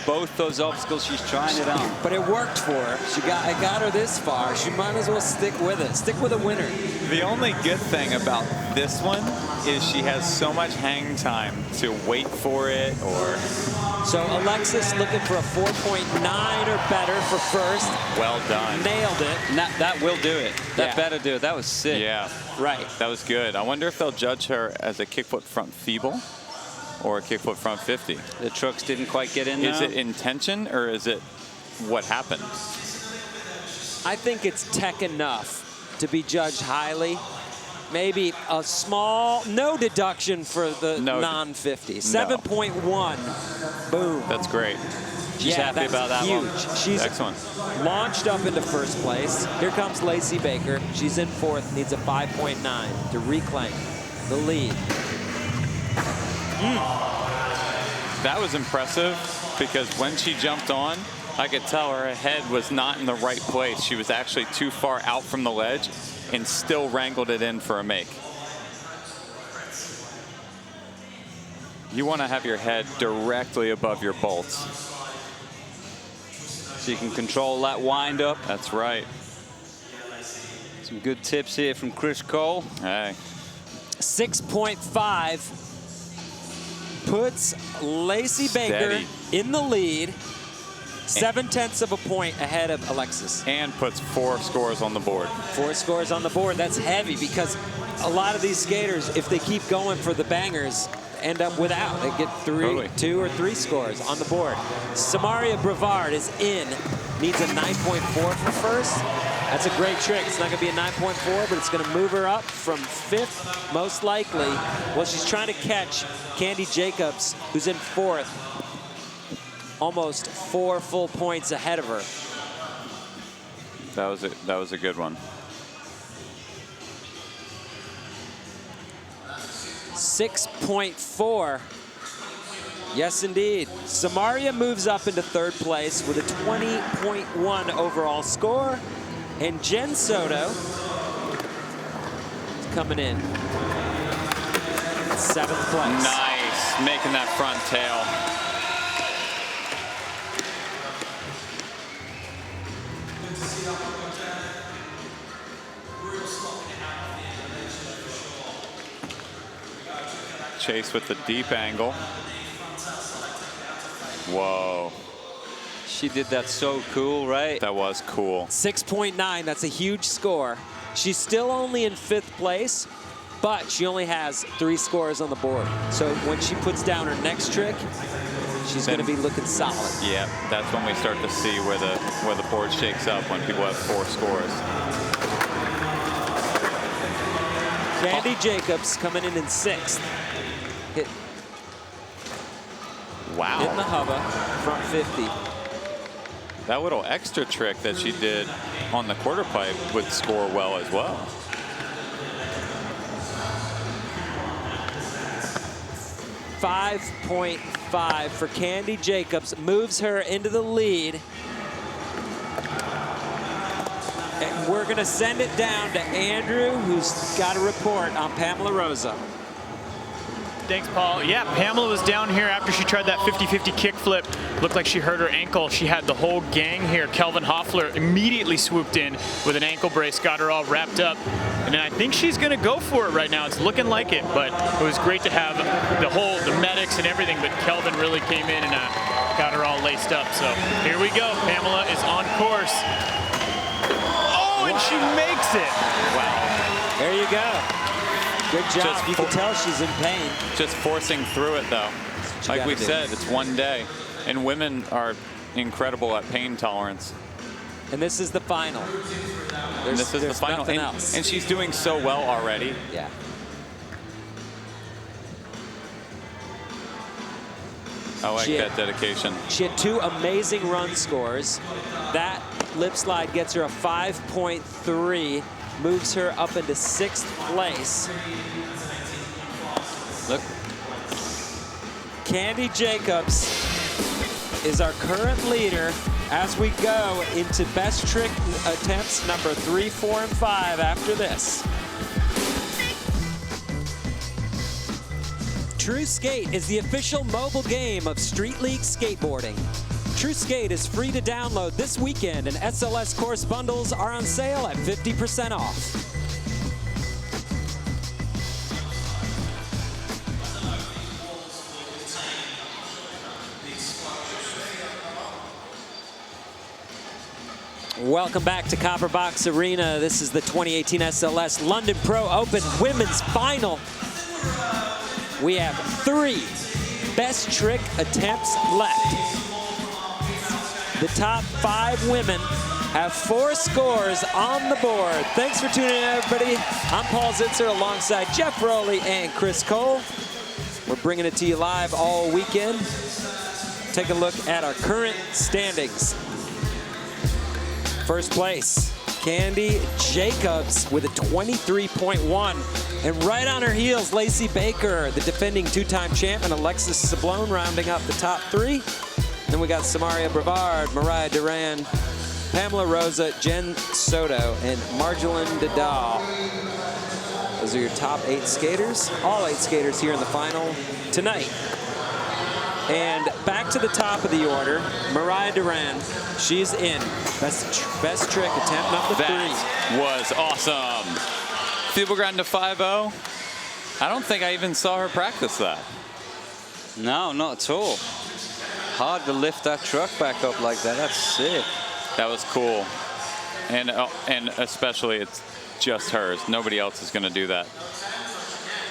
both those obstacles she's trying it on. But it worked for her. It got her this far. She might as well stick with it. Stick with a winner. The only good thing about this one is she has so much hang time to wait for it or... So Alexis looking for a 4.9 or better for first. Well done. Nailed it. And that will do it. That Yeah. better do it. That was sick. Yeah. Right. That was good. I wonder if they'll judge her as a kickflip front feeble or a kickflip front 50. The trucks didn't quite get in there. Is it intention or is it what happened? I think it's tech enough to be judged highly. Maybe a small, no deduction for the non-50. 7.1. Boom. That's great. She's happy about that huge. one. She's excellent. Launched up into first place. Here comes Lacey Baker. She's in fourth, needs a 5.9 to reclaim the lead. That was impressive because when she jumped on, I could tell her head was not in the right place. She was actually too far out from the ledge and still wrangled it in for a make. You want to have your head directly above your bolts. So you can control that wind up. That's right. Some good tips here from Chris Cole. Hey. 6.5 puts Lacey Baker Steady. in the lead. 7/10 of a point ahead of Alexis. And puts 4 scores on the board. 4 scores on the board. That's heavy because a lot of these skaters, if they keep going for the bangers, end up without. They get 2 or 3 scores on the board. Samara Brevard is in. Needs a 9.4 for first. That's a great trick. It's not going to be a 9.4, but it's going to move her up from 5th, most likely. Well, she's trying to catch Candy Jacobs, who's in 4th. Almost 4 full points ahead of her. That was a good one. 6.4. Yes, indeed. Sammaria moves up into 3rd place with a 20.1 overall score. And Jenn Soto is coming in 7th place. Nice, making that front tail. Chase with the deep angle. Whoa. She did that so cool, right? That was cool. 6.9, that's a huge score. She's still only in 5th place, but she only has 3 scores on the board. So when she puts down her next trick, she's going to be looking solid. Yeah, that's when we start to see where the board shakes up, when people have 4 scores. Candy Jacobs coming in 6th. Hit. Wow. Hitting the hubba, front 50. That little extra trick that she did on the quarter pipe would score well as well. .5 for Candy Jacobs, moves her into the lead. And we're going to send it down to Andrew, who's got a report on Pamela Rosa. Thanks, Paul. Yeah, Pamela was down here after she tried that 50-50 kickflip. Looked like she hurt her ankle. She had the whole gang here. Kelvin Hoffler immediately swooped in with an ankle brace, got her all wrapped up. And I think she's going to go for it right now. It's looking like it, but it was great to have the medics and everything, but Kelvin really came in and got her all laced up. So here we go. Pamela is on course. Oh, and she makes it. Wow. There you go. Good job. You can tell she's in pain. Just forcing through it, though. Like we said, it's one day. And women are incredible at pain tolerance. And this is the final. This is the final. Nothing else. And she's doing so well already. Yeah. I like that dedication. She had 2 amazing run scores. That lip slide gets her a 5.3. Moves her up into 6th place. Look. Candy Jacobs is our current leader as we go into best trick attempts number 3, 4, and 5 after this. True Skate is the official mobile game of Street League Skateboarding. True Skate is free to download this weekend, and SLS course bundles are on sale at 50% off. Welcome back to Copper Box Arena. This is the 2018 SLS London Pro Open Women's Final. We have 3 best trick attempts left. The top 5 women have 4 scores on the board. Thanks for tuning in, everybody. I'm Paul Zitzer alongside Jeff Rowley and Chris Cole. We're bringing it to you live all weekend. Take a look at our current standings. First place, Candy Jacobs with a 23.1. And right on her heels, Lacey Baker, the defending 2-time champ, and Alexis Sablone rounding up the top 3. Then we got Samara Brevard, Mariah Duran, Pamela, Rosa, Jenn, Soto, and Margielyn Didal. Those are your top 8 skaters. All 8 skaters here in the final tonight. And back to the top of the order, Mariah Duran. She's in. Best trick attempt number 3. That was awesome. Feeble grind to 5-0. I don't think I even saw her practice that. No, not at all. Hard to lift that truck back up like that. That's sick. That was cool. And especially it's just hers. Nobody else is going to do that.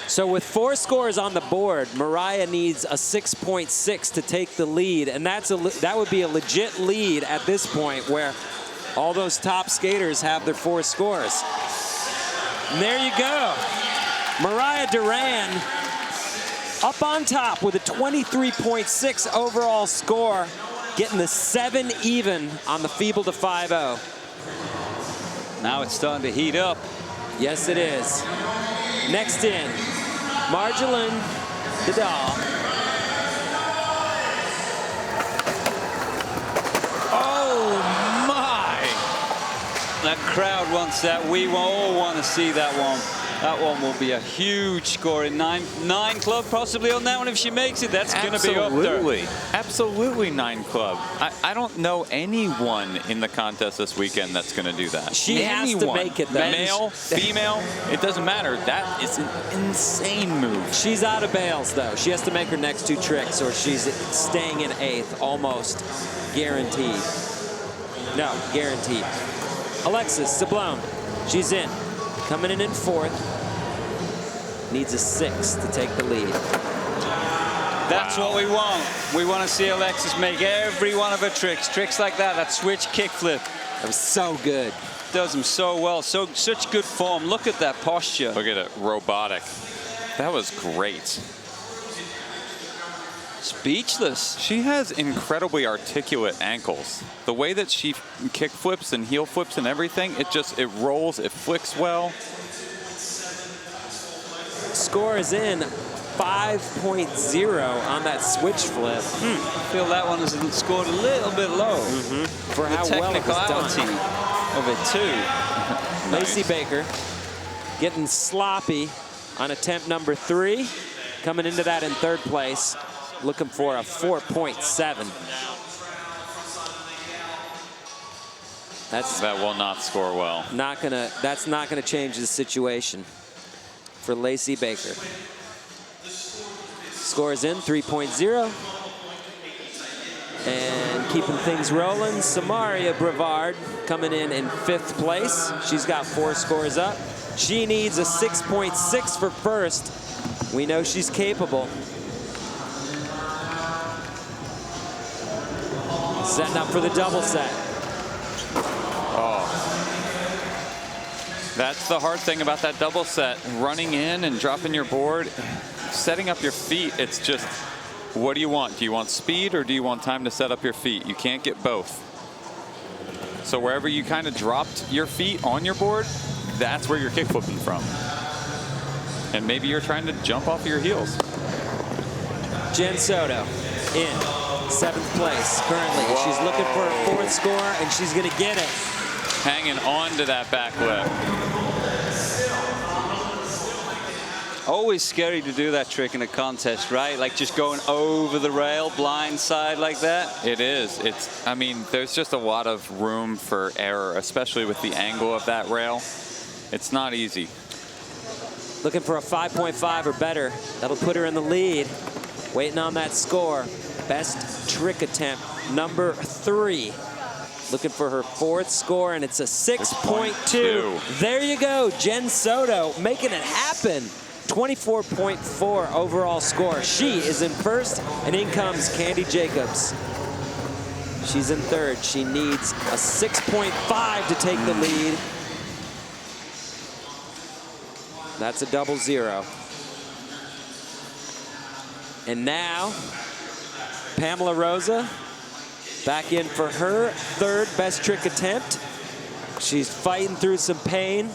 So with 4 scores on the board, Mariah needs a 6.6 to take the lead, and that would be a legit lead at this point where all those top skaters have their 4 scores. And there you go. Mariah Duran up on top with a 23.6 overall score, getting the 7 even on the feeble to 5-0. Now it's starting to heat up. Yes, it is. Next in, Margielyn Didal. Oh my! That crowd wants that. We all want to see that one. That one will be a huge score in 9 club possibly on that one if she makes it. That's going to be up there. Absolutely 9 club. I don't know anyone in the contest this weekend that's going to do that. She has to make it, though. Male, female, it doesn't matter. That is an insane move. She's out of bails, though. She has to make her next 2 tricks or she's staying in 8th, almost guaranteed. No, guaranteed. Alexis Sablone, she's in. Coming in 4th. Needs a 6 to take the lead. That's what we want. We want to see Alexis make every one of her tricks. Tricks like that switch kickflip. That was so good. Does them so well. Such good form. Look at that posture. Look at it, robotic. That was great. Speechless. She has incredibly articulate ankles. The way that she kick flips and heel flips and everything, it rolls, it flicks well. Score is in 5.0 on that switch flip. I feel that one has scored a little bit low. For how well it was done. Of it too. Lacey Baker getting sloppy on attempt number 3. Coming into that in 3rd place. Looking for a 4.7. That will not score well. That's not gonna change the situation for Lacey Baker. Scores in 3.0. And keeping things rolling, Samara Brevard coming in 5th place. She's got 4 scores up. She needs a 6.6 for 1st. We know she's capable. Setting up for the double set. Oh. That's the hard thing about that double set. Running in and dropping your board, setting up your feet, it's just, what do you want? Do you want speed or do you want time to set up your feet? You can't get both. So wherever you kind of dropped your feet on your board, that's where you're kick flipping from. And maybe you're trying to jump off of your heels. Jenn Soto in 7th place currently. Whoa. She's looking for a 4th score, and she's going to get it. Hanging on to that back lip. Always scary to do that trick in a contest, right? Like just going over the rail, blind side like that. It is. I mean, there's just a lot of room for error, especially with the angle of that rail. It's not easy. Looking for a 5.5 or better. That'll put her in the lead. Waiting on that score. Best trick attempt, number 3. looking for her 4th score, and it's a 6.2. There you go, Jenn Soto making it happen. 24.4 overall score. She is in 1st, and in comes Candy Jacobs. She's in 3rd. She needs a 6.5 to take the lead. That's a 0-0. And now, Pamela Rosa back in for her 3rd best trick attempt. She's fighting through some pain.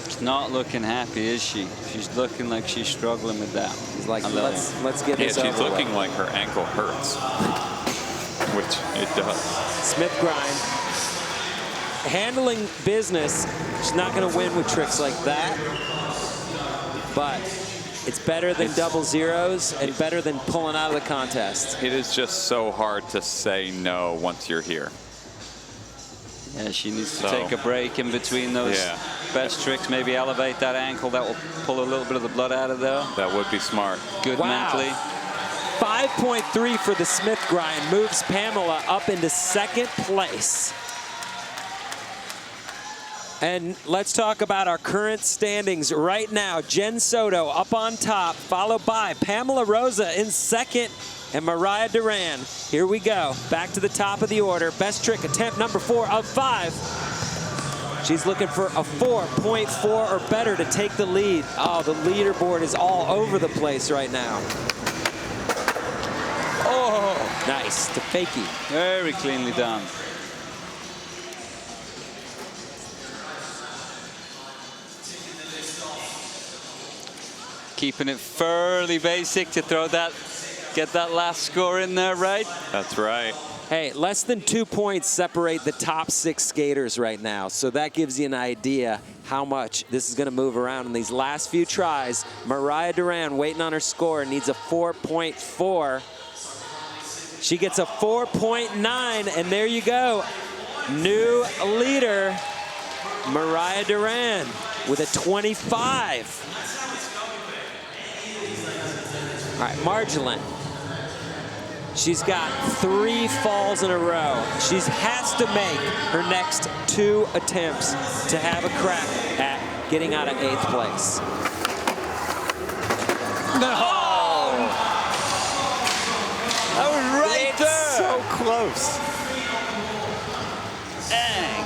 She's not looking happy, is she? She's looking like she's struggling with that. She's like, let's get this over with. She's looking like her ankle hurts, which it does. Smith grind. Handling business. She's not going to win with tricks like that, but it's better than 0-0s and better than pulling out of the contest. It is just so hard to say no once you're here. Yeah, she needs to take a break in between those best tricks, maybe elevate that ankle. That will pull a little bit of the blood out of there. That would be smart. Good mentally. 5.3 for the Smith grind moves Pamela up into 2nd place. And let's talk about our current standings right now. Jenn Soto up on top, followed by Pamela Rosa in 2nd, and Mariah Duran. Here we go, back to the top of the order. Best trick, attempt number 4 of 5. She's looking for a 4.4 or better to take the lead. Oh, the leaderboard is all over the place right now. Oh, nice, to fakie. Very cleanly done. Keeping it fairly basic to throw that, get that last score in there, right? That's right. Hey, less than 2 points separate the top 6 skaters right now. So that gives you an idea how much this is going to move around in these last few tries. Mariah Duran waiting on her score, needs a 4.4. She gets a 4.9, and there you go. New leader, Mariah Duran with a 25. All right, Margielyn. She's got 3 falls in a row. She has to make her next 2 attempts to have a crack at getting out of 8th place. No! That was right there. So close. Dang.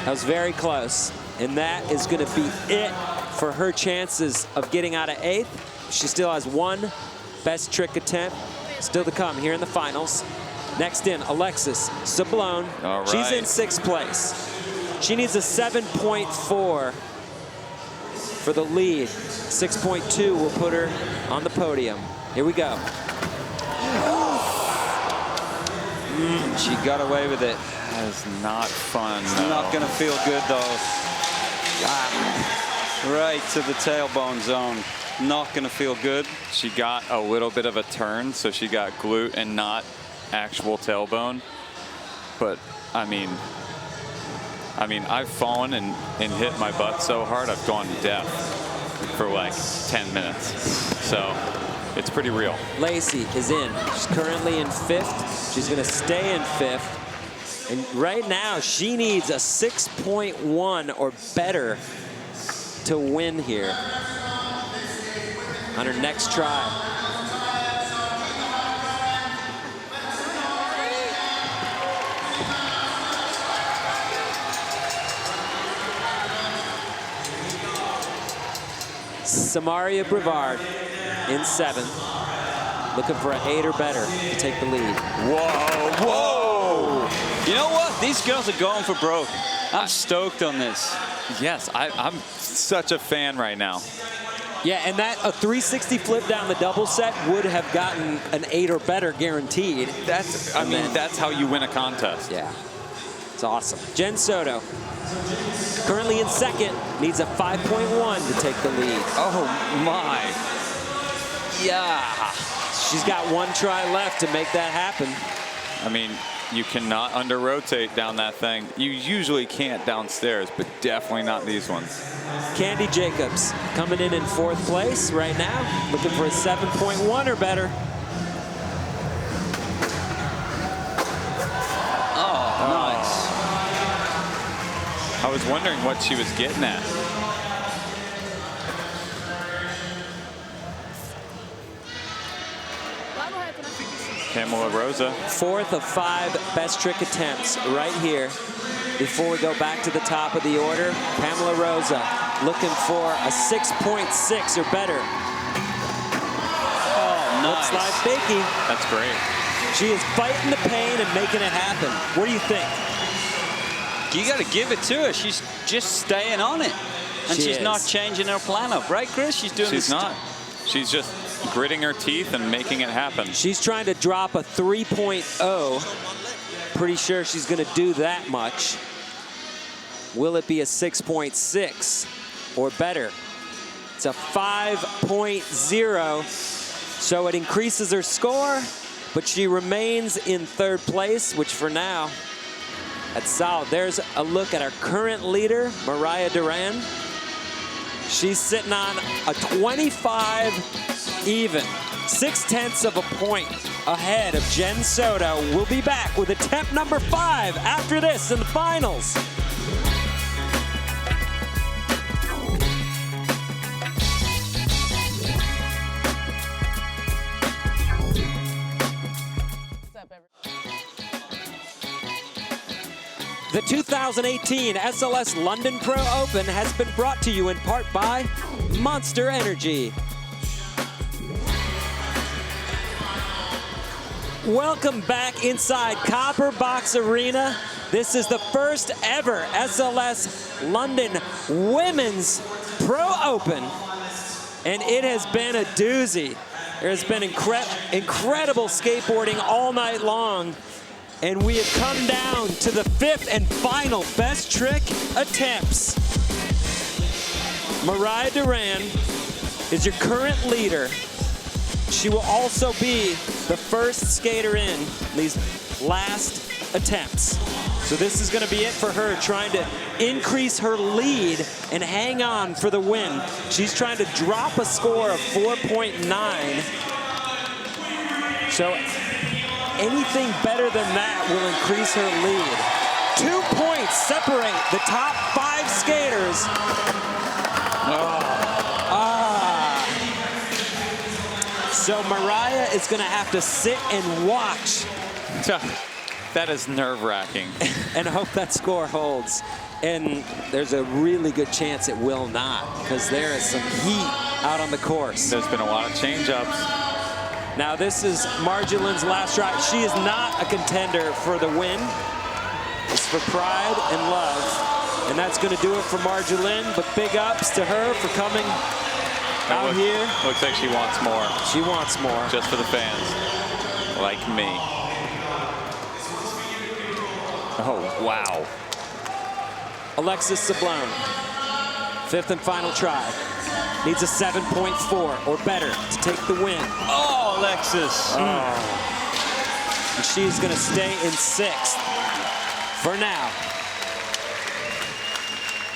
That was very close. And that is going to be it for her chances of getting out of 8th. She still has 1 best trick attempt still to come here in the finals. Next in, Alexis Sablone. All right. She's in 6th place. She needs a 7.4 for the lead. 6.2 will put her on the podium. Here we go. She got away with it. That is not fun. It's not going to feel good, though. Right to the tailbone zone. Not going to feel good. She got a little bit of a turn, so she got glute and not actual tailbone. But, I mean, I've fallen and hit my butt so hard I've gone deaf for like 10 minutes. So it's pretty real. Lacey is in. She's currently in 5th. She's going to stay in 5th. And right now, she needs a 6.1 or better to win here on her next try. Samara Brevard in 7th, looking for an 8 or better to take the lead. Whoa, whoa! You know what? These girls are going for broke. I'm stoked on this. Yes, I'm such a fan right now. Yeah, and that a 360 flip down the double set would have gotten an 8 or better guaranteed. That's, I mean, that's how you win a contest. Yeah, it's awesome. Jenn Soto, currently in 2nd, needs a 5.1 to take the lead. Oh my. Yeah. She's got 1 try left to make that happen. I mean, you cannot under-rotate down that thing. You usually can't downstairs, but definitely not these ones. Candy Jacobs coming in 4th place right now, looking for a 7.1 or better. I was wondering what she was getting at. Pamela Rosa. 4th of 5 best trick attempts right here. Before we go back to the top of the order, Pamela Rosa looking for a 6.6 or better. Oh, nice. Looks like Bakey. That's great. She is fighting the pain and making it happen. What do you think? You got to give it to her. She's just staying on it. And she's not changing her plan up. Right, Chris? She's doing She's not. She's just gritting her teeth and making it happen. She's trying to drop a 3.0. Pretty sure she's going to do that much. Will it be a 6.6 or better? It's a 5.0. So it increases her score, but she remains in 3rd place, which for now, that's solid. There's a look at our current leader, Mariah Duran. She's sitting on a 25 even, 0.6 of a point ahead of Jenn Soto. We'll be back with attempt number 5 after this in the finals. The 2018 SLS London Pro Open has been brought to you in part by Monster Energy. Welcome back inside Copper Box Arena. This is the first ever SLS London Women's Pro Open, and it has been a doozy. There has been incredible skateboarding all night long. And we have come down to the 5th and final best trick attempts. Mariah Duran is your current leader. She will also be the first skater in these last attempts. So this is going to be it for her, trying to increase her lead and hang on for the win. She's trying to drop a score of 4.9. So anything better than that will increase her lead. 2 points separate the top 5 skaters. So Mariah is going to have to sit and watch. That is nerve-wracking. And hope that score holds. And there's a really good chance it will not, because there is some heat out on the course. There's been a lot of change-ups. Now this is Margielyn's last ride. She is not a contender for the win. It's for pride and love. And that's going to do it for Margielyn, but big ups to her for coming out here. Looks like she wants more. She wants more. Just for the fans, like me. Oh, wow. Alexis Sablone, 5th and final try. Needs a 7.4 or better to take the win. Oh, Alexis. And she's going to stay in 6th for now.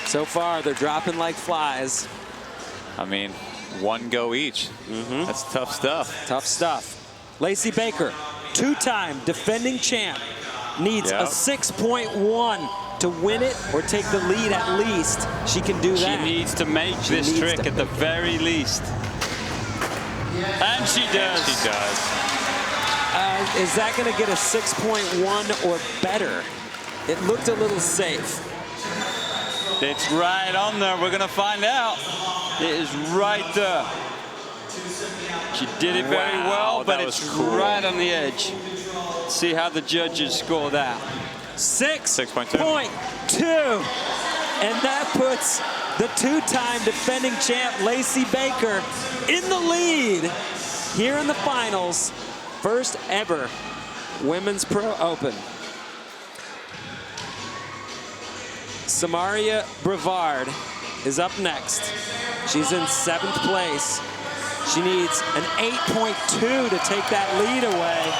So far, they're dropping like flies. I mean, 1 go each. That's tough stuff. Tough stuff. Lacey Baker, 2-time defending champ, needs a 6.1 to win it or take the lead at least. She can do that. She needs to make this trick at the very least. And she does. And she does. Is that going to get a 6.1 or better? It looked a little safe. It's right on there. We're going to find out. It is right there. She did it very well, but it's right on the edge. See how the judges score that. 6.2. And that puts the 2-time defending champ, Lacey Baker, in the lead here in the finals. First ever Women's Pro Open. Samara Brevard is up next. She's in 7th place. She needs an 8.2 to take that lead away.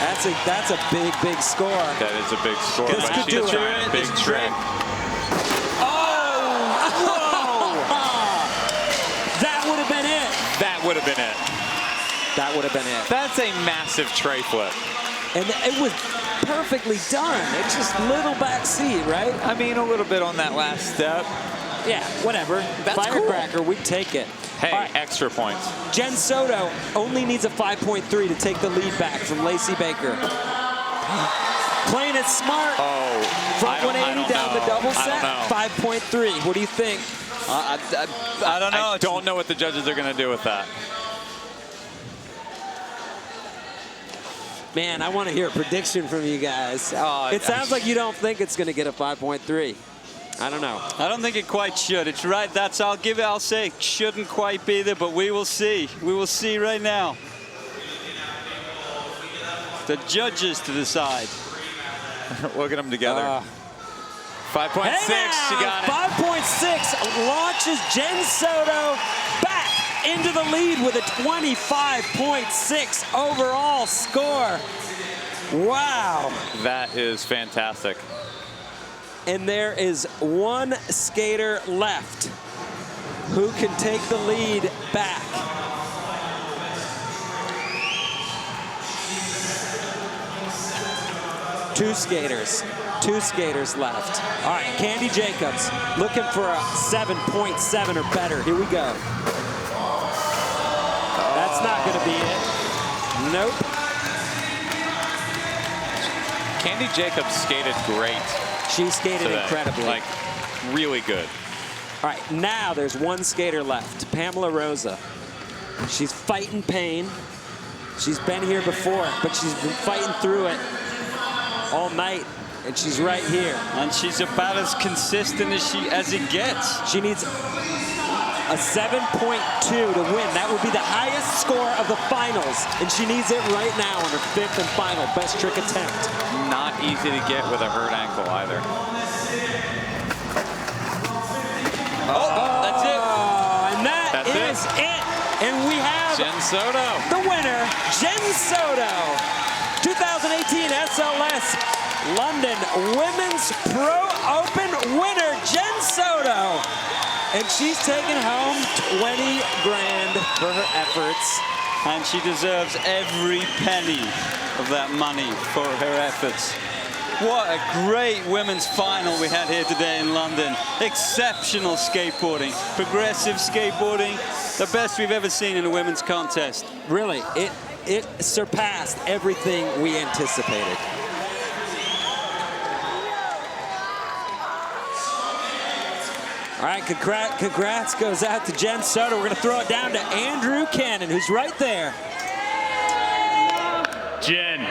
That's a big, big score. That is a big score. This could do it. A big trick. Oh! That would have been it. That would have been it. That would have been it. That's a massive tray flip. And it was perfectly done. It's just little back seat, right? I mean, a little bit on that last step. Yeah, whatever. That's Firecracker, cool. we take it. Hey, All right. extra points. Jenn Soto only needs a 5.3 to take the lead back from Lacey Baker. Playing it smart. Oh, Front 180 down the double set. 5.3. What do you think? I don't know. I don't know what the judges are going to do with that. Man, I want to hear a prediction from you guys. It sounds like you don't think it's going to get a 5.3. I don't know. I don't think it quite should. It's right. I'll say it shouldn't quite be there, but we will see. We will see right now. The judges to decide. Look at them together. 5.6, Hey she got it. 5.6 launches Jenn Soto back into the lead with a 25.6 overall score. Wow. That is fantastic. And there is one skater left who can take the lead back. Two skaters left. All right, Candy Jacobs looking for a 7.7 or better. Here we go. That's not going to be it. Nope. Candy Jacobs skated great. She skated today. incredibly. Like, really good. All right, now there's one skater left, Pamela Rosa. She's fighting pain. She's been here before, but she's been fighting through it all night, and she's right here. And she's about as consistent as it gets. She needs a 7.2 to win. That would be the highest score of the finals, and she needs it right now on her 5th and final best trick attempt. Not easy to get with a hurt ankle either. That's it. And that's it. And we have Jenn Soto. The winner, Jenn Soto. 2018 SLS London Women's Pro Open winner, Jenn Soto. And she's taking home 20 grand for her efforts. And she deserves every penny of that money for her efforts. What a great women's final we had here today in London. Exceptional skateboarding, progressive skateboarding, the best we've ever seen in a women's contest. Really, it surpassed everything we anticipated. All right, congrats goes out to Jenn Soto. We're going to throw it down to Andrew Cannon, who's right there. Jenn,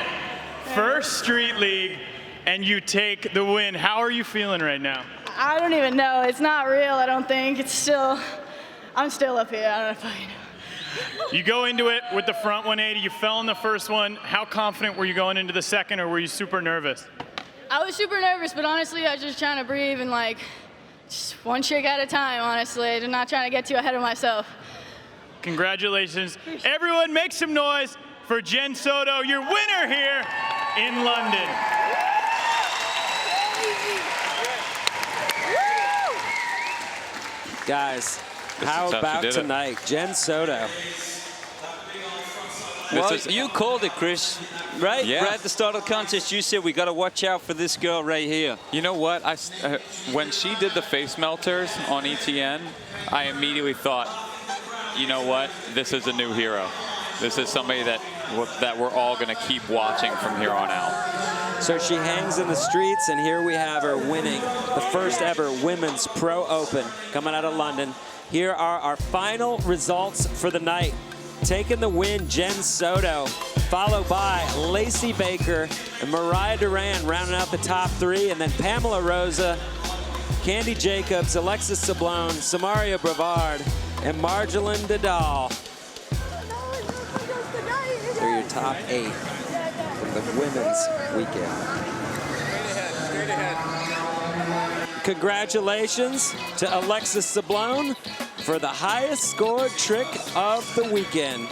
first Street League, and you take the win. How are you feeling right now? I don't even know. It's not real, I don't think. I'm still up here. I don't know if I know. You go into it with the front 180. You fell in the first one. How confident were you going into the second, or were you super nervous? I was super nervous, but honestly, I was just trying to breathe and just one trick at a time, honestly. I'm not trying to get too ahead of myself. Congratulations. Everyone make some noise for Jenn Soto, your winner here in London. Guys, how about tonight? Jenn Soto. Well, you called it, Chris, right? Yeah. Right at the start of the contest, you said we got to watch out for this girl right here. You know what? When she did the face melters on ETN, I immediately thought, you know what? This is a new hero. This is somebody that we're all going to keep watching from here on out. So she hangs in the streets, and here we have her winning the first ever Women's Pro Open coming out of London. Here are our final results for the night. Taking the win, Jenn Soto, followed by Lacey Baker and Mariah Duran rounding out the top three, and then Pamela Rosa, Candy Jacobs, Alexis Sablone, Samara Brevard, and Margielyn Didal. They're your top 8 from the women's weekend. Straight ahead. Congratulations to Alexis Sablone for the highest scored trick of the weekend.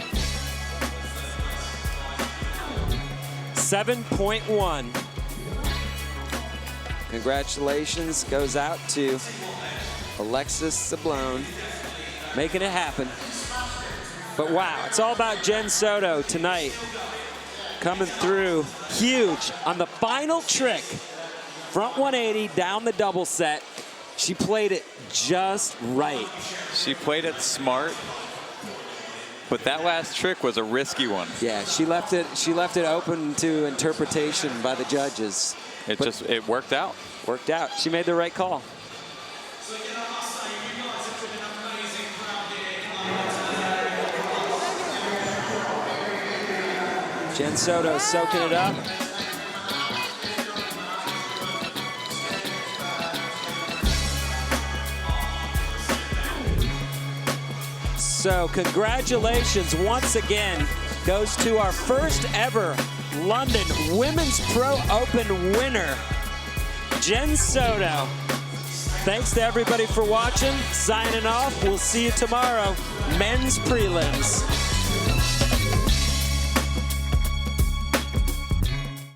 7.1. Congratulations goes out to Alexis Sablone, making it happen. But wow, it's all about Jenn Soto tonight. coming through huge on the final trick. Front 180 down the double set. She played it just right. She played it smart, but that last trick was a risky one. Yeah, she left it open to interpretation by the judges. It worked out. Worked out. She made the right call. Jenn Soto soaking it up. So congratulations once again goes to our first ever London Women's Pro Open winner, Jenn Soto. Thanks to everybody for watching. Signing off. We'll see you tomorrow. Men's prelims.